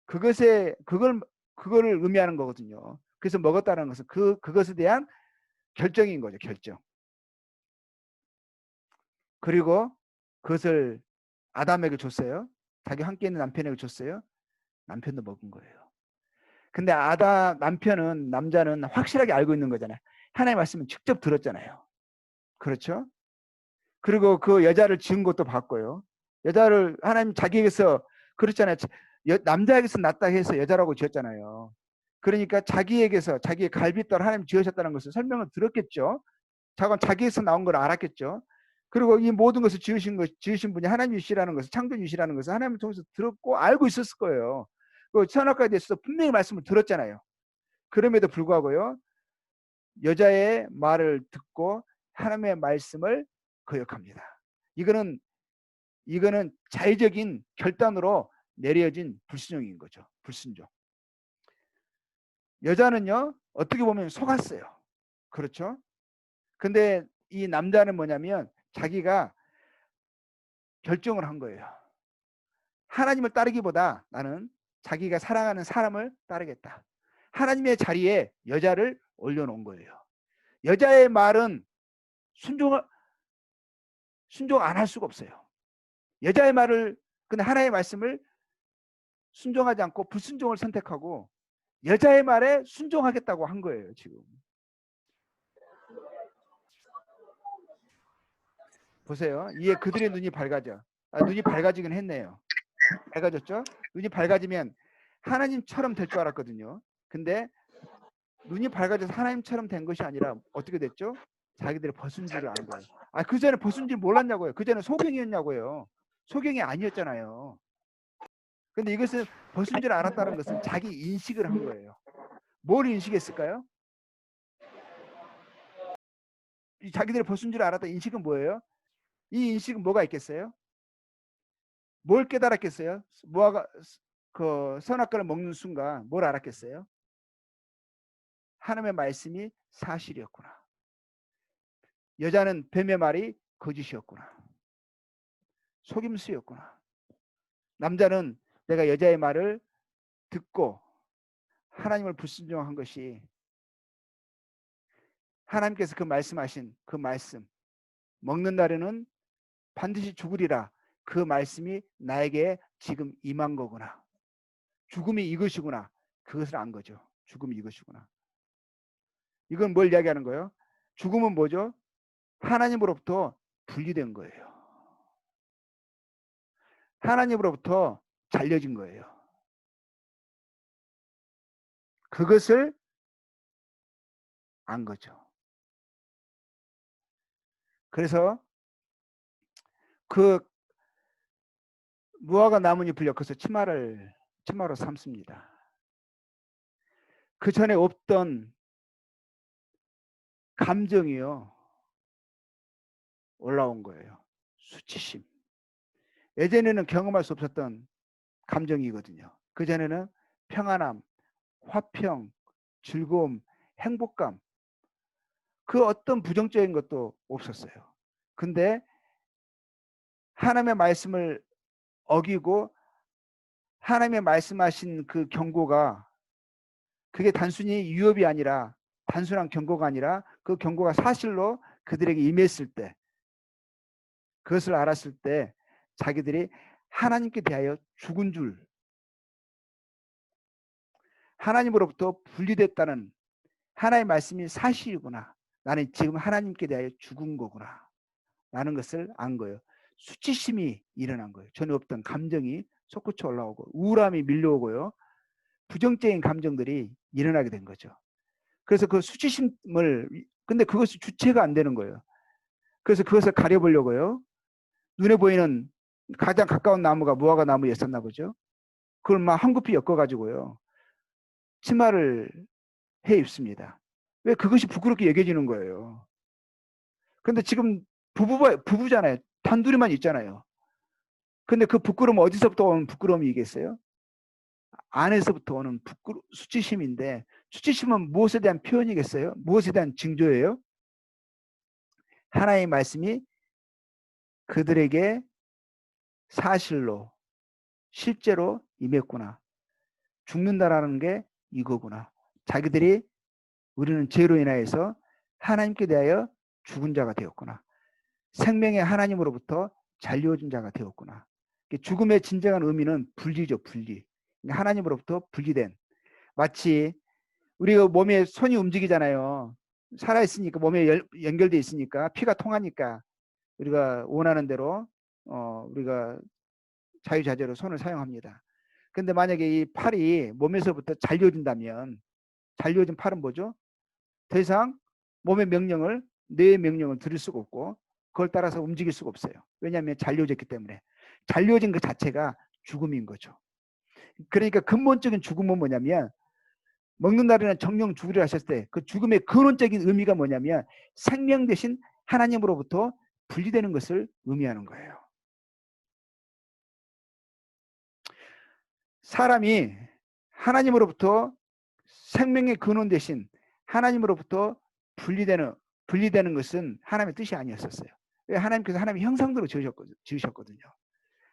그거를 의미하는 거거든요. 그래서 먹었다는 것은 그것에 대한 결정인 거죠. 결정. 그리고 그것을 아담에게 줬어요. 자기 함께 있는 남편에게 줬어요. 남편도 먹은 거예요. 근데 남자는 확실하게 알고 있는 거잖아요. 하나님의 말씀은 직접 들었잖아요. 그렇죠? 그리고 그 여자를 지은 것도 봤고요. 여자를 하나님 자기에게서 그렇잖아요. 남자에게서 낳다 해서 여자라고 지었잖아요. 그러니까 자기에게서 자기의 갈빗대로 하나님 지으셨다는 것을 설명을 들었겠죠. 자기에서 나온 걸 알았겠죠. 그리고 이 모든 것을 지으신 분이 하나님이시라는 것을 창조주시라는 것을 하나님을 통해서 들었고 알고 있었을 거예요. 그 선악과에 대해서 분명히 말씀을 들었잖아요. 그럼에도 불구하고요. 여자의 말을 듣고 하나님의 말씀을 거역합니다. 이거는 자의적인 결단으로 내려진 불순종인 거죠. 불순종. 여자는요. 어떻게 보면 속았어요. 그렇죠? 근데 이 남자는 뭐냐면 자기가 결정을 한 거예요. 하나님을 따르기보다 나는 자기가 사랑하는 사람을 따르겠다. 하나님의 자리에 여자를 올려놓은 거예요. 여자의 말은 순종 안 할 수가 없어요. 여자의 말을, 근데 하나님의 말씀을 순종하지 않고 불순종을 선택하고 여자의 말에 순종하겠다고 한 거예요, 지금. 보세요. 이에 그들의 눈이 밝아져. 눈이 밝아지긴 했네요. 밝아졌죠? 눈이 밝아지면 하나님처럼 될 줄 알았거든요. 근데 눈이 밝아져서 하나님처럼 된 것이 아니라 어떻게 됐죠? 자기들이 벗은 줄을 안 거예요. 그 전에 벗은 줄 몰랐냐고요. 그 전에 소경이었냐고요. 소경이 아니었잖아요. 근데 이것은 벗은 줄 알았다는 것은 자기 인식을 한 거예요. 뭘 인식했을까요? 자기들이 벗은 줄 알았다 인식은 뭐예요? 이 인식은 뭐가 있겠어요? 뭘 깨달았겠어요? 무화과 그 선악과를 먹는 순간 뭘 알았겠어요? 하나님의 말씀이 사실이었구나. 여자는 뱀의 말이 거짓이었구나. 속임수였구나. 남자는 내가 여자의 말을 듣고 하나님을 불순종한 것이 하나님께서 그 말씀하신 그 말씀, 먹는 날에는 반드시 죽으리라, 그 말씀이 나에게 지금 임한 거구나. 죽음이 이것이구나. 그것을 안 거죠. 죽음이 이것이구나. 이건 뭘 이야기하는 거예요? 죽음은 뭐죠? 하나님으로부터 분리된 거예요. 하나님으로부터 잘려진 거예요. 그것을 안 거죠. 그래서 그 무화과 나뭇잎을 엮어서 치마로 삼습니다. 그 전에 없던 감정이요 올라온 거예요. 수치심. 예전에는 경험할 수 없었던 감정이거든요. 그 전에는 평안함, 화평, 즐거움, 행복감, 그 어떤 부정적인 것도 없었어요. 근데 하나님의 말씀을 어기고 하나님의 말씀하신 그 경고가 그게 단순히 유업이 아니라 단순한 경고가 아니라 그 경고가 사실로 그들에게 임했을 때, 그것을 알았을 때 자기들이 하나님께 대하여 죽은 줄, 하나님으로부터 분리됐다는 하나님의 말씀이 사실이구나. 나는 지금 하나님께 대하여 죽은 거구나. 라는 것을 안 거예요. 수치심이 일어난 거예요. 전에 없던 감정이 솟구쳐 올라오고 우울함이 밀려오고요. 부정적인 감정들이 일어나게 된 거죠. 그래서 그 수치심을, 근데 그것이 주체가 안 되는 거예요. 그래서 그것을 가려보려고요. 눈에 보이는 가장 가까운 나무가 무화과 나무였었나 보죠. 그걸 막 한급히 엮어가지고요. 치마를 해 입습니다. 왜? 그것이 부끄럽게 여겨지는 거예요. 근데 지금 부부잖아요. 단둘이만 있잖아요. 근데 그 부끄러움 어디서부터 오는 부끄러움이겠어요? 안에서부터 오는 수치심인데, 수치심은 무엇에 대한 표현이겠어요? 무엇에 대한 징조예요? 하나님의 말씀이 그들에게 사실로 실제로 임했구나. 죽는다라는 게 이거구나. 자기들이 우리는 죄로 인하여서 하나님께 대하여 죽은 자가 되었구나. 생명의 하나님으로부터 잘려진 자가 되었구나. 죽음의 진정한 의미는 분리죠, 분리. 하나님으로부터 분리된. 마치 우리가 몸에 손이 움직이잖아요. 살아있으니까 몸에 연결돼 있으니까 피가 통하니까 우리가 원하는 대로 우리가 자유자재로 손을 사용합니다. 근데 만약에 이 팔이 몸에서부터 잘려진다면, 잘려진 팔은 뭐죠? 더 이상 몸의 명령을, 뇌의 명령을 들을 수가 없고 그걸 따라서 움직일 수가 없어요. 왜냐하면 잘려졌기 때문에. 잘려진 그 자체가 죽음인 거죠. 그러니까 근본적인 죽음은 뭐냐면, 먹는 날에는 정령 죽으리라 하셨을 때 그 죽음의 근원적인 의미가 뭐냐면 생명 대신 하나님으로부터 분리되는 것을 의미하는 거예요. 사람이 하나님으로부터 생명의 근원 대신 하나님으로부터 분리되는 것은 하나님의 뜻이 아니었었어요. 왜? 하나님께서 하나님의 형상대로 지으셨거든요.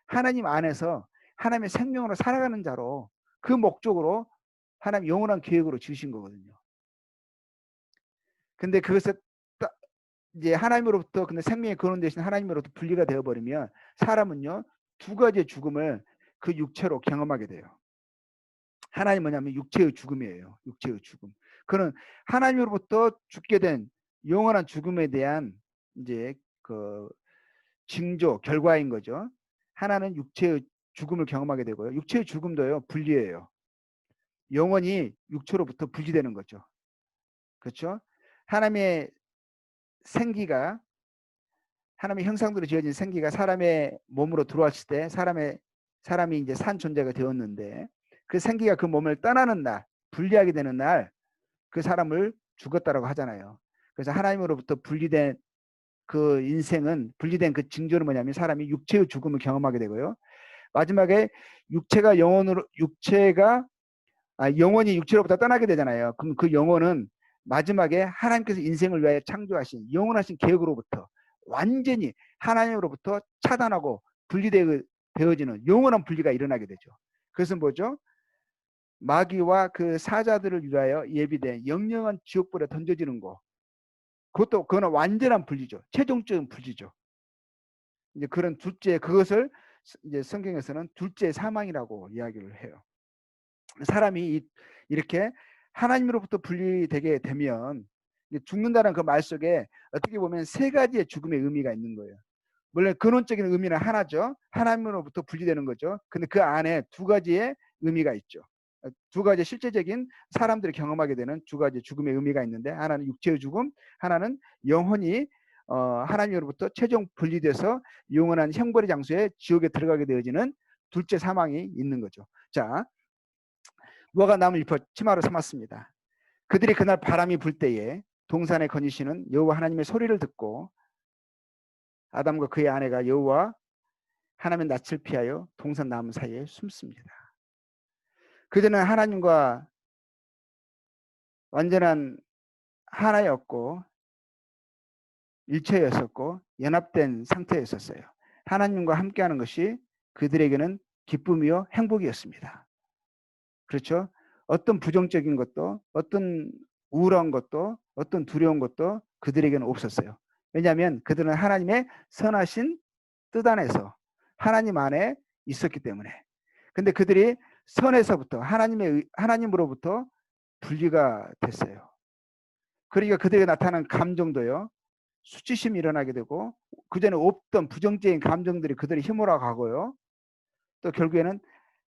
하나님 안에서 하나님의 생명으로 살아가는 자로, 그 목적으로 하나님 영원한 계획으로 지으신 거거든요. 근데 그것을 이제 하나님으로부터 근데 생명의 근원 대신 하나님으로부터 분리가 되어버리면 사람은요 두 가지의 죽음을 그 육체로 경험하게 돼요. 하나님 뭐냐면 육체의 죽음이에요. 육체의 죽음. 그는 하나님으로부터 죽게 된 영원한 죽음에 대한 이제 그 징조 결과인 거죠. 하나는 육체의 죽음을 경험하게 되고요. 육체의 죽음도요 분리예요. 영원히 육체로부터 분리되는 거죠. 그렇죠? 하나님의 생기가 하나님의 형상대로 지어진 생기가 사람의 몸으로 들어왔을 때 사람이 이제 산 존재가 되었는데 그 생기가 그 몸을 떠나는 날, 분리하게 되는 날 그 사람을 죽었다라고 하잖아요. 그래서 하나님으로부터 분리된 그 인생은 분리된 그 징조는 뭐냐면 사람이 육체의 죽음을 경험하게 되고요. 마지막에 육체가 영혼으로 영혼이 육체로부터 떠나게 되잖아요. 그럼 그 영혼은 마지막에 하나님께서 인생을 위하여 창조하신 영원하신 계획으로부터 완전히 하나님으로부터 차단하고 분리되어지는 영원한 분리가 일어나게 되죠. 그것은 뭐죠? 마귀와 그 사자들을 위하여 예비된 영영한 지옥불에 던져지는 거. 그거는 완전한 분리죠. 최종적인 분리죠. 이제 그런 둘째 그것을 이제 성경에서는 둘째 사망이라고 이야기를 해요. 사람이 이렇게 하나님으로부터 분리되게 되면 죽는다는 그 말 속에 어떻게 보면 세 가지의 죽음의 의미가 있는 거예요. 물론 근원적인 의미는 하나죠. 하나님으로부터 분리되는 거죠. 근데 그 안에 두 가지의 의미가 있죠. 두 가지 실제적인 사람들이 경험하게 되는 두 가지 죽음의 의미가 있는데 하나는 육체의 죽음, 하나는 영혼이 하나님으로부터 최종 분리돼서 영원한 형벌의 장소에 지옥에 들어가게 되어지는 둘째 사망이 있는 거죠. 자, 노아가 나무를 입혀 치마로 삼았습니다. 그들이 그날 바람이 불 때에 동산에 거니시는 여호와 하나님의 소리를 듣고 아담과 그의 아내가 여호와 하나님의 낯을 피하여 동산 나무 사이에 숨습니다. 그들은 하나님과 완전한 하나였고 일체였었고 연합된 상태였었어요. 하나님과 함께하는 것이 그들에게는 기쁨이요 행복이었습니다. 그렇죠? 어떤 부정적인 것도 어떤 우울한 것도 어떤 두려운 것도 그들에게는 없었어요. 왜냐하면 그들은 하나님의 선하신 뜻 안에서 하나님 안에 있었기 때문에. 근데 그들이 선에서부터 하나님으로부터 분리가 됐어요. 그러니까 그들에게 나타나는 감정도요. 수치심이 일어나게 되고 그전에 없던 부정적인 감정들이 그들의 힘으로 가고요. 또 결국에는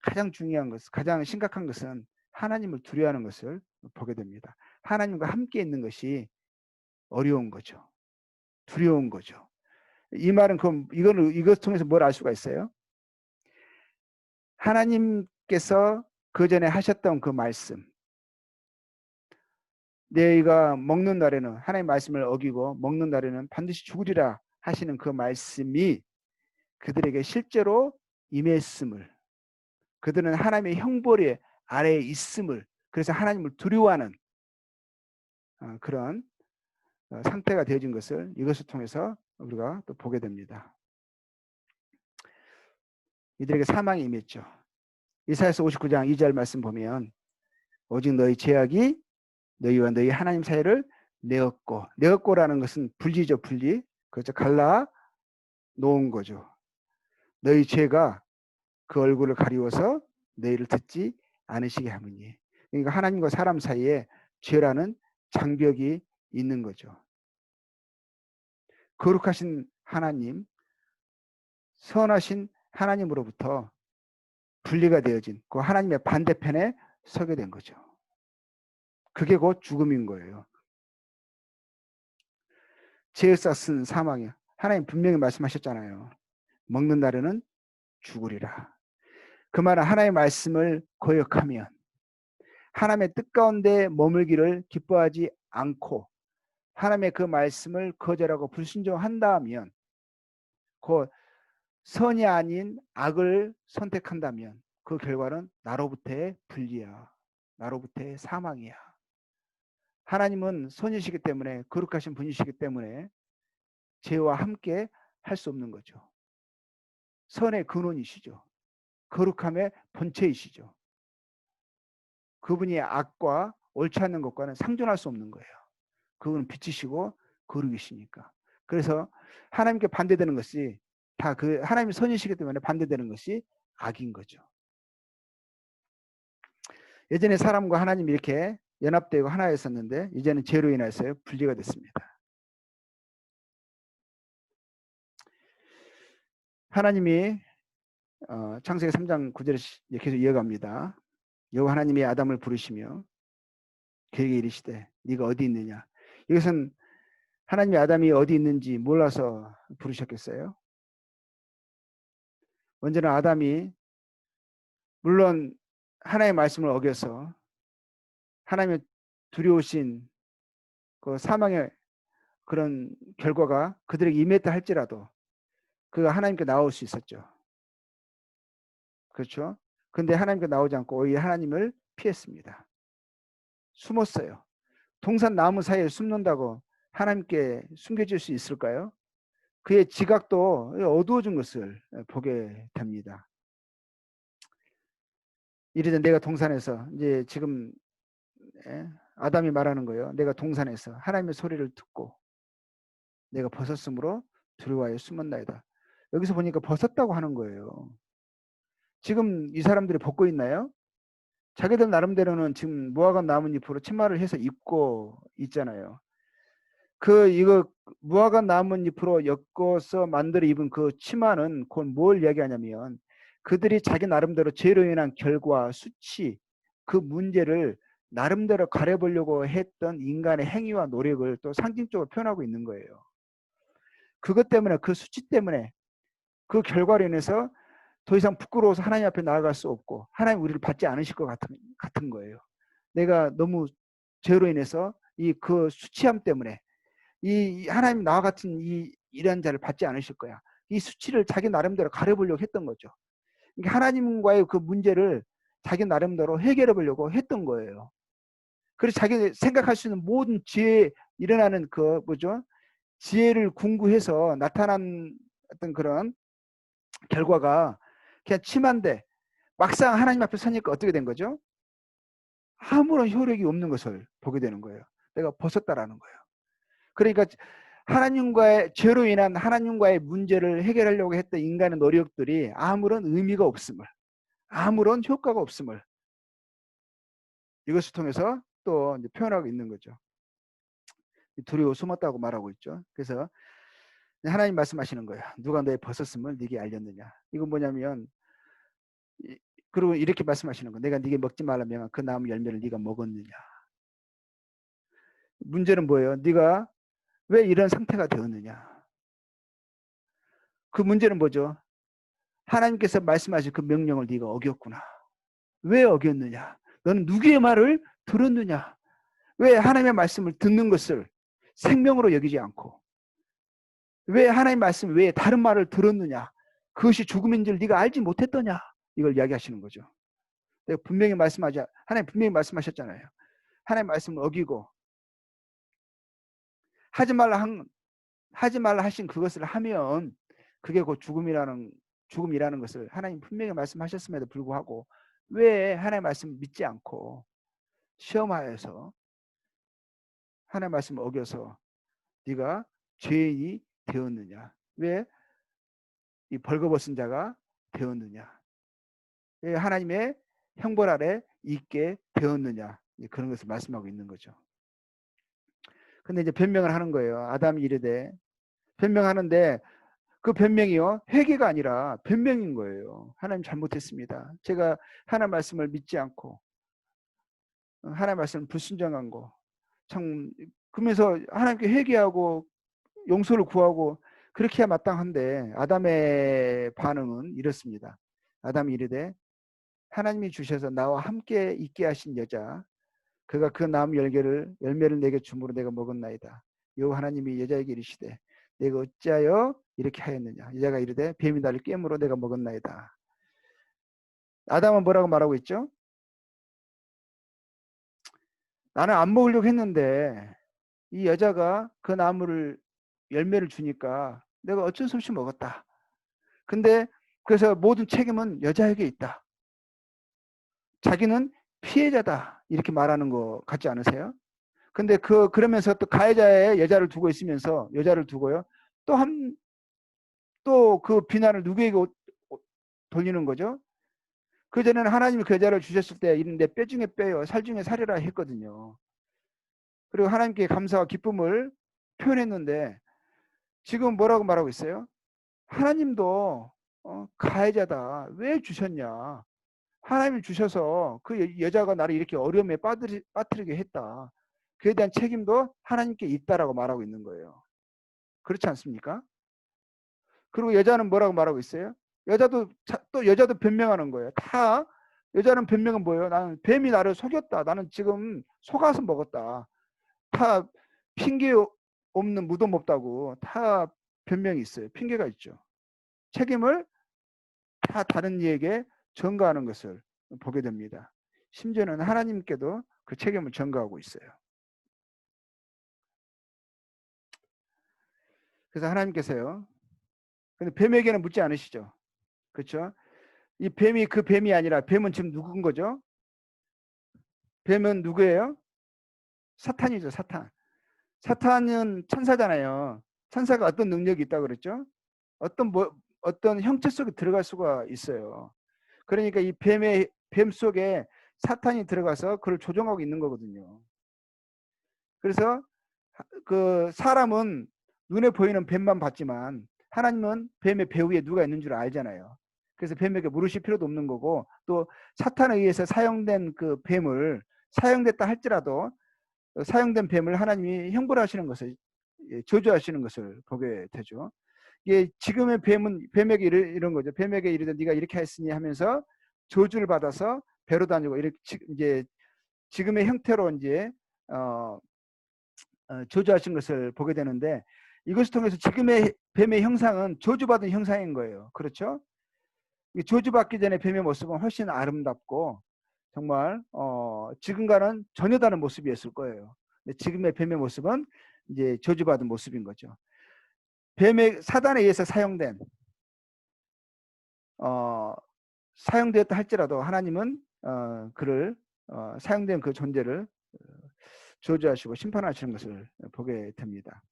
가장 중요한 것, 가장 심각한 것은 하나님을 두려워하는 것을 보게 됩니다. 하나님과 함께 있는 것이 어려운 거죠. 두려운 거죠. 이 말은 그럼 이것 통해서 뭘 알 수가 있어요? 하나님께서 그 전에 하셨던 그 말씀, 너희가 먹는 날에는 하나님의 말씀을 어기고 먹는 날에는 반드시 죽으리라 하시는 그 말씀이 그들에게 실제로 임했음을, 그들은 하나님의 형벌의 아래에 있음을, 그래서 하나님을 두려워하는 그런 상태가 되어진 것을 이것을 통해서 우리가 또 보게 됩니다. 이들에게 사망이 임했죠. 이사야서 59장 2절 말씀 보면 오직 너희 죄악이 너희와 너희 하나님 사이를 내었고라는 것은 분리죠. 분리. 그렇죠. 갈라 놓은 거죠. 너희 죄가 그 얼굴을 가리워서 너희를 듣지 않으시게 하느니. 그러니까 하나님과 사람 사이에 죄라는 장벽이 있는 거죠. 거룩하신 하나님, 선하신 하나님으로부터 분리가 되어진 그 하나님의 반대편에 서게 된 거죠. 그게 곧 죽음인 거예요. 죄에 쌌은 사망이요. 하나님 분명히 말씀하셨잖아요. 먹는 날에는 죽으리라. 그 말은 하나님의 말씀을 거역하면 하나님의 뜻 가운데 머물기를 기뻐하지 않고 하나님의 그 말씀을 거절하고 불순종한다면 곧 선이 아닌 악을 선택한다면 그 결과는 나로부터의 분리야. 나로부터의 사망이야. 하나님은 선이시기 때문에 거룩하신 분이시기 때문에 죄와 함께 할 수 없는 거죠. 선의 근원이시죠. 거룩함의 본체이시죠. 그분이 악과 옳지 않는 것과는 상존할 수 없는 거예요. 그분은 빛이시고 거룩이시니까. 그래서 하나님께 반대되는 것이 다 그 하나님의 선이시기 때문에 반대되는 것이 악인 거죠. 예전에 사람과 하나님이 이렇게 연합되고 하나였었는데 이제는 죄로 인해서 분리가 됐습니다. 하나님이 창세기 3장 9절에 계속 이어갑니다. 여호와 하나님이 아담을 부르시며 그에게 이르시되 네가 어디 있느냐. 이것은 하나님이 아담이 어디 있는지 몰라서 부르셨겠어요? 먼저는 아담이 물론 하나님의 말씀을 어겨서 하나님의 두려우신 그 사망의 그런 결과가 그들에게 임했다 할지라도 그가 하나님께 나올 수 있었죠. 그렇죠? 근데 하나님께 나오지 않고 오히려 하나님을 피했습니다. 숨었어요. 동산 나무 사이에 숨는다고 하나님께 숨겨질 수 있을까요? 그의 지각도 어두워진 것을 보게 됩니다. 이르되 내가 동산에서 이제 지금 아담이 말하는 거예요. 내가 동산에서 하나님의 소리를 듣고 내가 벗었으므로 두려워하여 숨었나이다. 여기서 보니까 벗었다고 하는 거예요. 지금 이 사람들이 벗고 있나요? 자기들 나름대로는 지금 무화과 나뭇잎으로 치마를 해서 입고 있잖아요. 이거 무화과 나뭇잎으로 엮어서 만들어 입은 그 치마는 곧 뭘 이야기하냐면 그들이 자기 나름대로 죄로 인한 결과, 수치, 그 문제를 나름대로 가려보려고 했던 인간의 행위와 노력을 또 상징적으로 표현하고 있는 거예요. 그것 때문에, 그 수치 때문에, 그 결과로 인해서 더 이상 부끄러워서 하나님 앞에 나아갈 수 없고 하나님 우리를 받지 않으실 것 같은 거예요. 내가 너무 죄로 인해서 그 수치함 때문에 이 하나님 나와 같은 이런 자를 받지 않으실 거야. 이 수치를 자기 나름대로 가려보려고 했던 거죠. 그러니까 하나님과의 그 문제를 자기 나름대로 해결해 보려고 했던 거예요. 그래서 자기 생각할 수 있는 모든 지혜 일어나는 그 뭐죠? 지혜를 궁구해서 나타난 어떤 그런 결과가 그냥 치만데 막상 하나님 앞에 서니까 어떻게 된 거죠? 아무런 효력이 없는 것을 보게 되는 거예요. 내가 벗었다라는 거예요. 그러니까 하나님과의 죄로 인한 하나님과의 문제를 해결하려고 했던 인간의 노력들이 아무런 의미가 없음을, 아무런 효과가 없음을 이것을 통해서 또 이제 표현하고 있는 거죠. 두려워 숨었다고 말하고 있죠. 그래서 하나님 말씀하시는 거예요. 누가 너의 벗었음을 네게 알렸느냐. 이건 뭐냐면 그리고 이렇게 말씀하시는 거예요. 내가 네게 먹지 말라 명한 그 나무 열매를 네가 먹었느냐. 문제는 뭐예요? 네가 왜 이런 상태가 되었느냐. 그 문제는 뭐죠? 하나님께서 말씀하신 그 명령을 네가 어겼구나. 왜 어겼느냐? 너는 누구의 말을 들었느냐? 왜 하나님의 말씀을 듣는 것을 생명으로 여기지 않고 왜 하나님의 말씀 외에 다른 말을 들었느냐? 그것이 죽음인 줄 네가 알지 못했더냐? 이걸 이야기하시는 거죠. 내가 분명히 말씀하자. 하나님 분명히 말씀하셨잖아요. 하나님 말씀을 어기고 하지 말라 하신 그것을 하면 그게 곧 죽음이라는 것을 하나님 분명히 말씀하셨음에도 불구하고 왜 하나님 말씀을 믿지 않고 시험하여서 하나님 말씀을 어겨서 네가 죄인이 되었느냐? 왜 이 벌거벗은 자가 되었느냐? 왜 하나님의 형벌 아래 있게 되었느냐? 그런 것을 말씀하고 있는 거죠. 근데 이제 변명을 하는 거예요. 아담이 이르되 변명하는데 그 변명이요 회개가 아니라 변명인 거예요. 하나님 잘못했습니다. 제가 하나님 말씀을 믿지 않고 하나님 말씀을 불순종한 거 참 그러면서 하나님께 회개하고 용서를 구하고 그렇게 해야 마땅한데 아담의 반응은 이렇습니다. 아담이 이르되 하나님이 주셔서 나와 함께 있게 하신 여자 그가 그 나무 열매를 내게 주므로 내가 먹었나이다. 여호와 하나님이 여자에게 이르시되 내가 어찌하여 이렇게 하였느냐. 여자가 이르되 뱀이 나를 깨물어 내가 먹었나이다. 아담은 뭐라고 말하고 있죠? 나는 안 먹으려고 했는데 이 여자가 그 나무를 열매를 주니까 내가 어쩔 수 없이 먹었다. 근데 그래서 모든 책임은 여자에게 있다. 자기는 피해자다. 이렇게 말하는 거 같지 않으세요? 근데 그러면서 또 가해자의 여자를 두고 있으면서 여자를 두고요. 또 그 비난을 누구에게 돌리는 거죠? 그전에는 하나님이 그 여자를 주셨을 때 이런데 뼈 중에 뼈요, 살 중에 살이라 했거든요. 그리고 하나님께 감사와 기쁨을 표현했는데 지금 뭐라고 말하고 있어요? 하나님도 가해자다. 왜 주셨냐? 하나님이 주셔서 그 여자가 나를 이렇게 어려움에 빠뜨리게 했다. 그에 대한 책임도 하나님께 있다라고 말하고 있는 거예요. 그렇지 않습니까? 그리고 여자는 뭐라고 말하고 있어요? 또 여자도 변명하는 거예요. 다 여자는 변명은 뭐예요? 나는 뱀이 나를 속였다. 나는 지금 속아서 먹었다. 다 핑계 없는 무덤 없다고 다 변명이 있어요. 핑계가 있죠. 책임을 다 다른 이에게 전가하는 것을 보게 됩니다. 심지어는 하나님께도 그 책임을 전가하고 있어요. 그래서 하나님께서요. 근데 뱀에게는 묻지 않으시죠. 그렇죠? 이 뱀이 그 뱀이 아니라 뱀은 지금 누군 거죠? 뱀은 누구예요? 사탄이죠. 사탄. 사탄은 천사잖아요. 천사가 어떤 능력이 있다고 그랬죠? 어떤 형체 속에 들어갈 수가 있어요. 그러니까 이 뱀 속에 사탄이 들어가서 그를 조종하고 있는 거거든요. 그래서 그 사람은 눈에 보이는 뱀만 봤지만 하나님은 뱀의 배후에 누가 있는 줄 알잖아요. 그래서 뱀에게 물으실 필요도 없는 거고 또 사탄에 의해서 사용된 그 뱀을 사용됐다 할지라도 사용된 뱀을 하나님이 형벌하시는 것을 저주하시는 것을 보게 되죠. 이게 지금의 뱀은 뱀에게 이런 거죠. 뱀에게 이르되 네가 이렇게 했으니 하면서 저주를 받아서 배로 다니고 이렇게 이제 지금의 형태로 이제 저주하신 것을 보게 되는데 이것을 통해서 지금의 뱀의 형상은 저주받은 형상인 거예요. 그렇죠? 저주받기 전에 뱀의 모습은 훨씬 아름답고 정말 지금과는 전혀 다른 모습이었을 거예요. 근데 지금의 뱀의 모습은 이제 저주받은 모습인 거죠. 뱀의 사단에 의해서 사용되었다 할지라도 하나님은 그를 사용된 그 존재를 저주하시고 심판하시는 것을 보게 됩니다.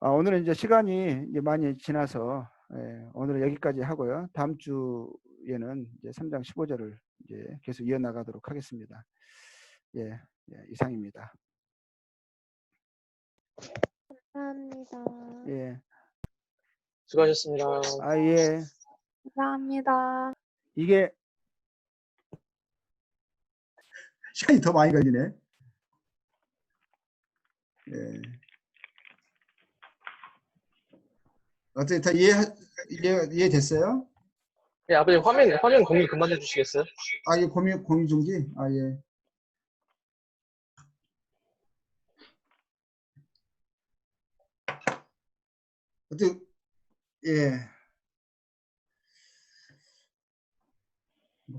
오늘은 이제 시간이 이제 많이 지나서 오늘은 여기까지 하고요. 다음 주에는 이제 3장 15절을 이제 계속 이어나가도록 하겠습니다. 예, 이상입니다. 감사합니다. 예. 수고하셨습니다. 예. 감사합니다. 이게 시간이 더 많이 걸리네. 예. 어떻게 다 이해됐어요? 예, 아버님 화면 공유 그만 해주시겠어요? 이 공유 중지? 예. 어떻게, 예.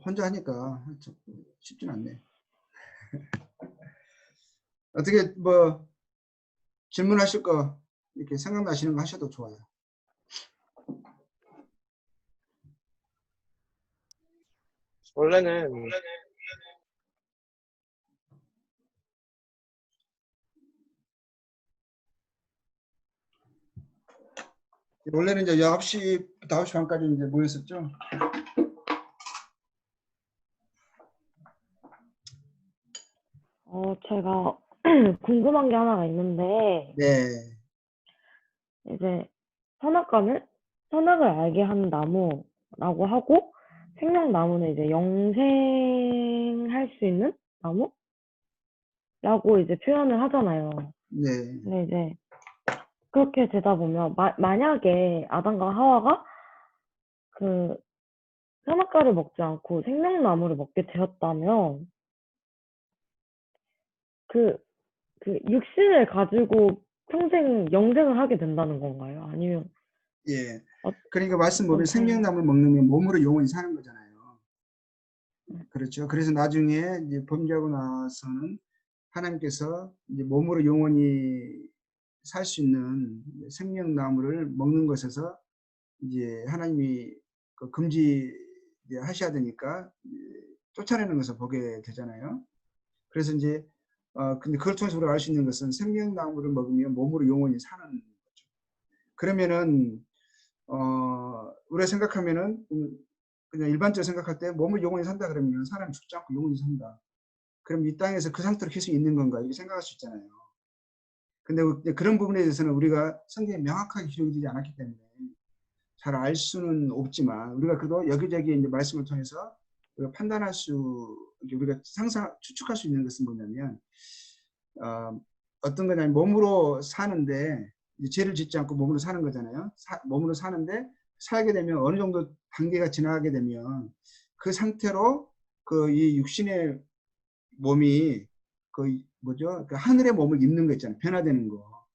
혼자 하니까 쉽진 않네. 어떻게 질문하실 거 이렇게 생각나시는 거 하셔도 좋아요. 원래는 이제 9시부터 9시 반까지 이제 모였었죠. 제가 궁금한 게 하나가 있는데, 네. 이제 선악을 알게 하는 나무라고 하고, 생명나무는 이제 영생할 수 있는 나무라고 이제 표현을 하잖아요. 네. 근데 이제 그렇게 되다 보면, 만약에 아담과 하와가 그 선악과를 먹지 않고 생명나무를 먹게 되었다면, 그 육신을 가지고 평생 영생을 하게 된다는 건가요? 아니면 예. 그러니까 말씀 보면 어떤 생명나무를 먹는 몸으로 영원히 사는 거잖아요. 그렇죠. 그래서 나중에 이제 범죄하고 나서는 하나님께서 이제 몸으로 영원히 살 수 있는 생명나무를 먹는 것에서 이제 하나님이 금지 하셔야 되니까 쫓아내는 것을 보게 되잖아요. 그래서 이제 근데 그걸 통해서 우리가 알 수 있는 것은 생명나무를 먹으면 몸으로 영원히 사는 거죠. 그러면은 우리가 생각하면은 그냥 일반적으로 생각할 때 몸을 영원히 산다 그러면 사람이 죽지 않고 영원히 산다. 그럼 이 땅에서 그 상태로 계속 있는 건가? 이렇게 생각할 수 있잖아요. 근데 그런 부분에 대해서는 우리가 성경에 명확하게 기록이 되지 않았기 때문에 잘 알 수는 없지만 우리가 그래도 여기저기 이제 말씀을 통해서 우리가 판단할 수, 우리가 추측할 수 있는 것은 뭐냐면 어떤 거냐면 몸으로 사는데 이제 죄를 짓지 않고 몸으로 사는 거잖아요. 몸으로 사는데 살게 되면 어느 정도 단계가 지나가게 되면 그 상태로 그 이 육신의 몸이 그 뭐죠? 그 하늘의 몸을 입는 거 있잖아요. 변화되는 거.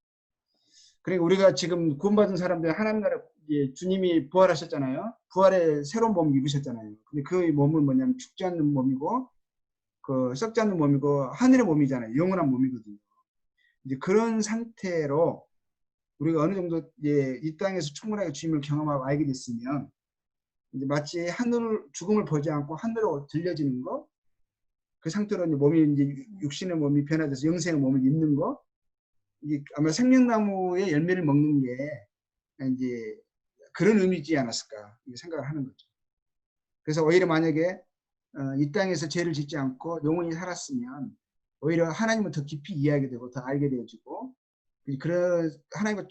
그러니까 우리가 지금 구원받은 사람들 하나님 나라 주님이 부활하셨잖아요. 부활의 새로운 몸을 입으셨잖아요. 근데 그 몸은 뭐냐면 죽지 않는 몸이고 그 썩지 않는 몸이고 하늘의 몸이잖아요. 영원한 몸이거든요. 이제 그런 상태로 우리가 어느 정도 이 땅에서 충분하게 주님을 경험하고 알게 됐으면 이제 마치 하늘 죽음을 보지 않고 하늘로 들려지는 거, 그 상태로 이제 몸이 이제 육신의 몸이 변화돼서 영생의 몸을 입는 거, 이게 아마 생명나무의 열매를 먹는 게 이제 그런 의미지 않았을까 이렇게 생각을 하는 거죠. 그래서 오히려 만약에 이 땅에서 죄를 짓지 않고 영원히 살았으면 오히려 하나님을 더 깊이 이해하게 되고 더 알게 되어지고 그런 하나님과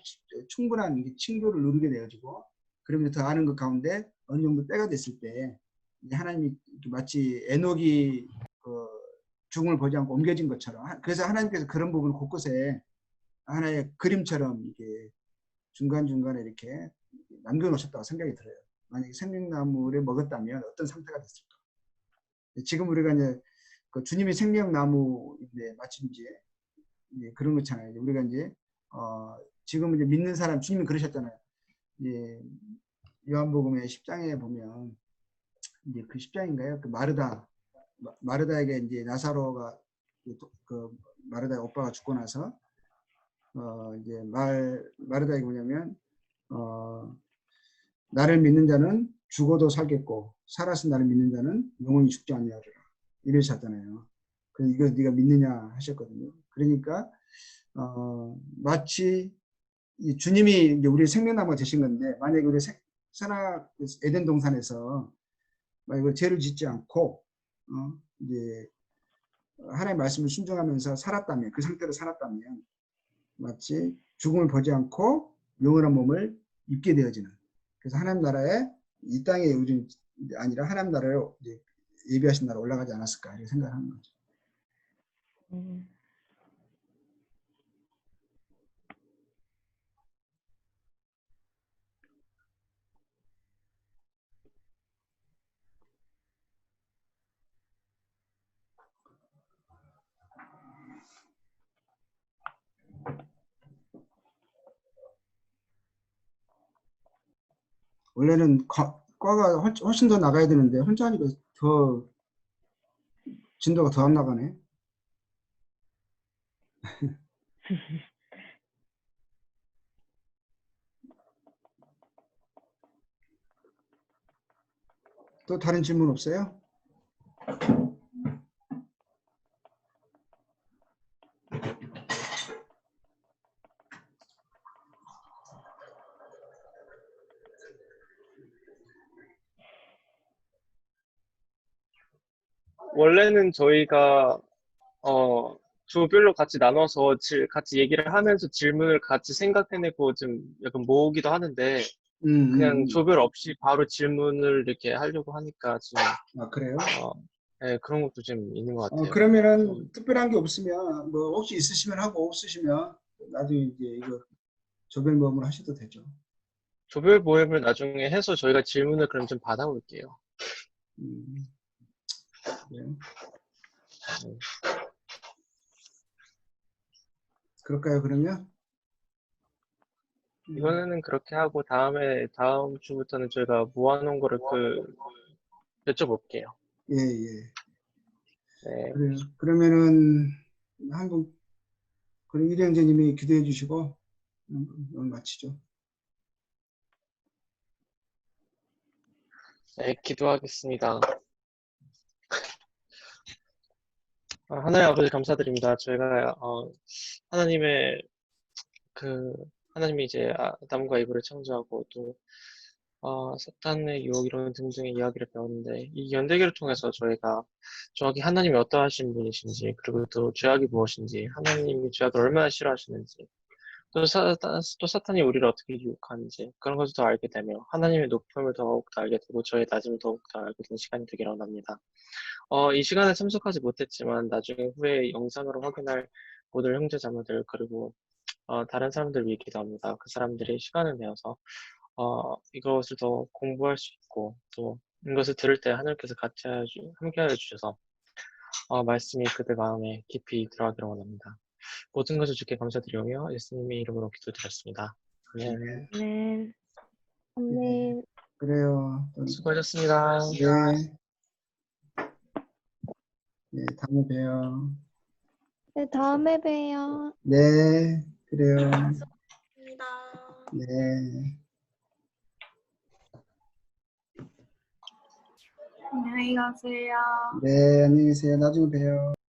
충분한 친교를 누리게 되어지고 그러면 더 아는 것 가운데 어느 정도 때가 됐을 때 하나님이 마치 에녹이 그 죽음을 보지 않고 옮겨진 것처럼 그래서 하나님께서 그런 부분 곳곳에 하나의 그림처럼 이렇게 중간중간에 이렇게 남겨놓으셨다고 생각이 들어요. 만약에 생명나무를 먹었다면 어떤 상태가 됐을까? 지금 우리가 이제 그 주님이 생명나무인데 마치 이제 그런 거잖아요. 우리가 이제 지금 이제 믿는 사람 주님이 그러셨잖아요. 이제 요한복음의 10장에 보면 이제 그 10장인가요? 그 마르다에게 이제 나사로가 그 마르다의 오빠가 죽고 나서 이제 마르다에게 뭐냐면 나를 믿는 자는 죽어도 살겠고 살아서 나를 믿는 자는 영원히 죽지 아니하리라 이러셨잖아요. 그래서 이거 네가 믿느냐 하셨거든요. 그러니까 마치 이 주님이 이제 우리 생명나무가 되신 건데 만약에 우리 선악 에덴 동산에서 만약에 죄를 짓지 않고 이제 하나님의 말씀을 순종하면서 살았다면 그 상태로 살았다면 마치 죽음을 보지 않고 영원한 몸을 입게 되어지는 그래서 하나님 나라에 이 땅의 의존이 아니라 하나님 나라로 이제 예비하신 나라 올라가지 않았을까 이렇게 생각하는 거죠. 원래는 과가 훨씬 더 나가야 되는데 혼자 하니까 더 진도가 더 안 나가네. 또 다른 질문 없어요? 원래는 저희가 조별로 같이 나눠서 같이 얘기를 하면서 질문을 같이 생각해내고 좀 약간 모으기도 하는데 그냥 조별 없이 바로 질문을 이렇게 하려고 하니까 지금 그래요? 네, 그런 것도 좀 있는 것 같아요. 그러면은 특별한 게 없으면 뭐 혹시 있으시면 하고 없으시면 나중에 이제 이거 조별 모험을 하셔도 되죠. 조별 모임을 나중에 해서 저희가 질문을 그럼 좀 받아볼게요. 그래요? 그럴까요, 그러면? 이번에는 그렇게 하고 다음 주부터는 저희가 모아놓은 거를 여쭤볼게요. 예, 예. 네. 그래요. 그러면은 한번 그럼 이령재님이 기도해 주시고 오늘 마치죠. 네, 기도하겠습니다. 하나님 아버지 감사드립니다. 저희가 하나님의 하나님이 이제 아담과 이브를 창조하고 또 사탄의 유혹 이런 등등의 이야기를 배웠는데 이 연대기를 통해서 저희가 정확히 하나님이 어떠하신 분이신지 그리고 또 죄악이 무엇인지 하나님이 죄악을 얼마나 싫어하시는지 또 사탄이 우리를 어떻게 유혹하는지 그런 것을 더 알게 되며 하나님의 높음을 더욱더 알게 되고 저의 낮음을 더욱더 알게 되는 시간이 되기를 원합니다. 이 시간에 참석하지 못했지만 나중에 후에 영상으로 확인할 모든 형제 자매들 그리고 다른 사람들 위해 기도합니다. 그 사람들이 시간을 내어서 이것을 더 공부할 수 있고 또 이것을 들을 때 하나님께서 같이 함께하여 주셔서 말씀이 그들 마음에 깊이 들어가기를 원합니다. 모든 것을 주께 감사드리며 예수님의 이름으로 기도드렸습니다. 아멘. 네. 아멘. 그래요. 또, 수고하셨습니다. 네. 네, 다음에 봬요. 네, 다음에 봬요. 네, 그래요. 감사합니다. 네. 안녕히 가세요. 네, 안녕히 계세요. 나중에 봬요.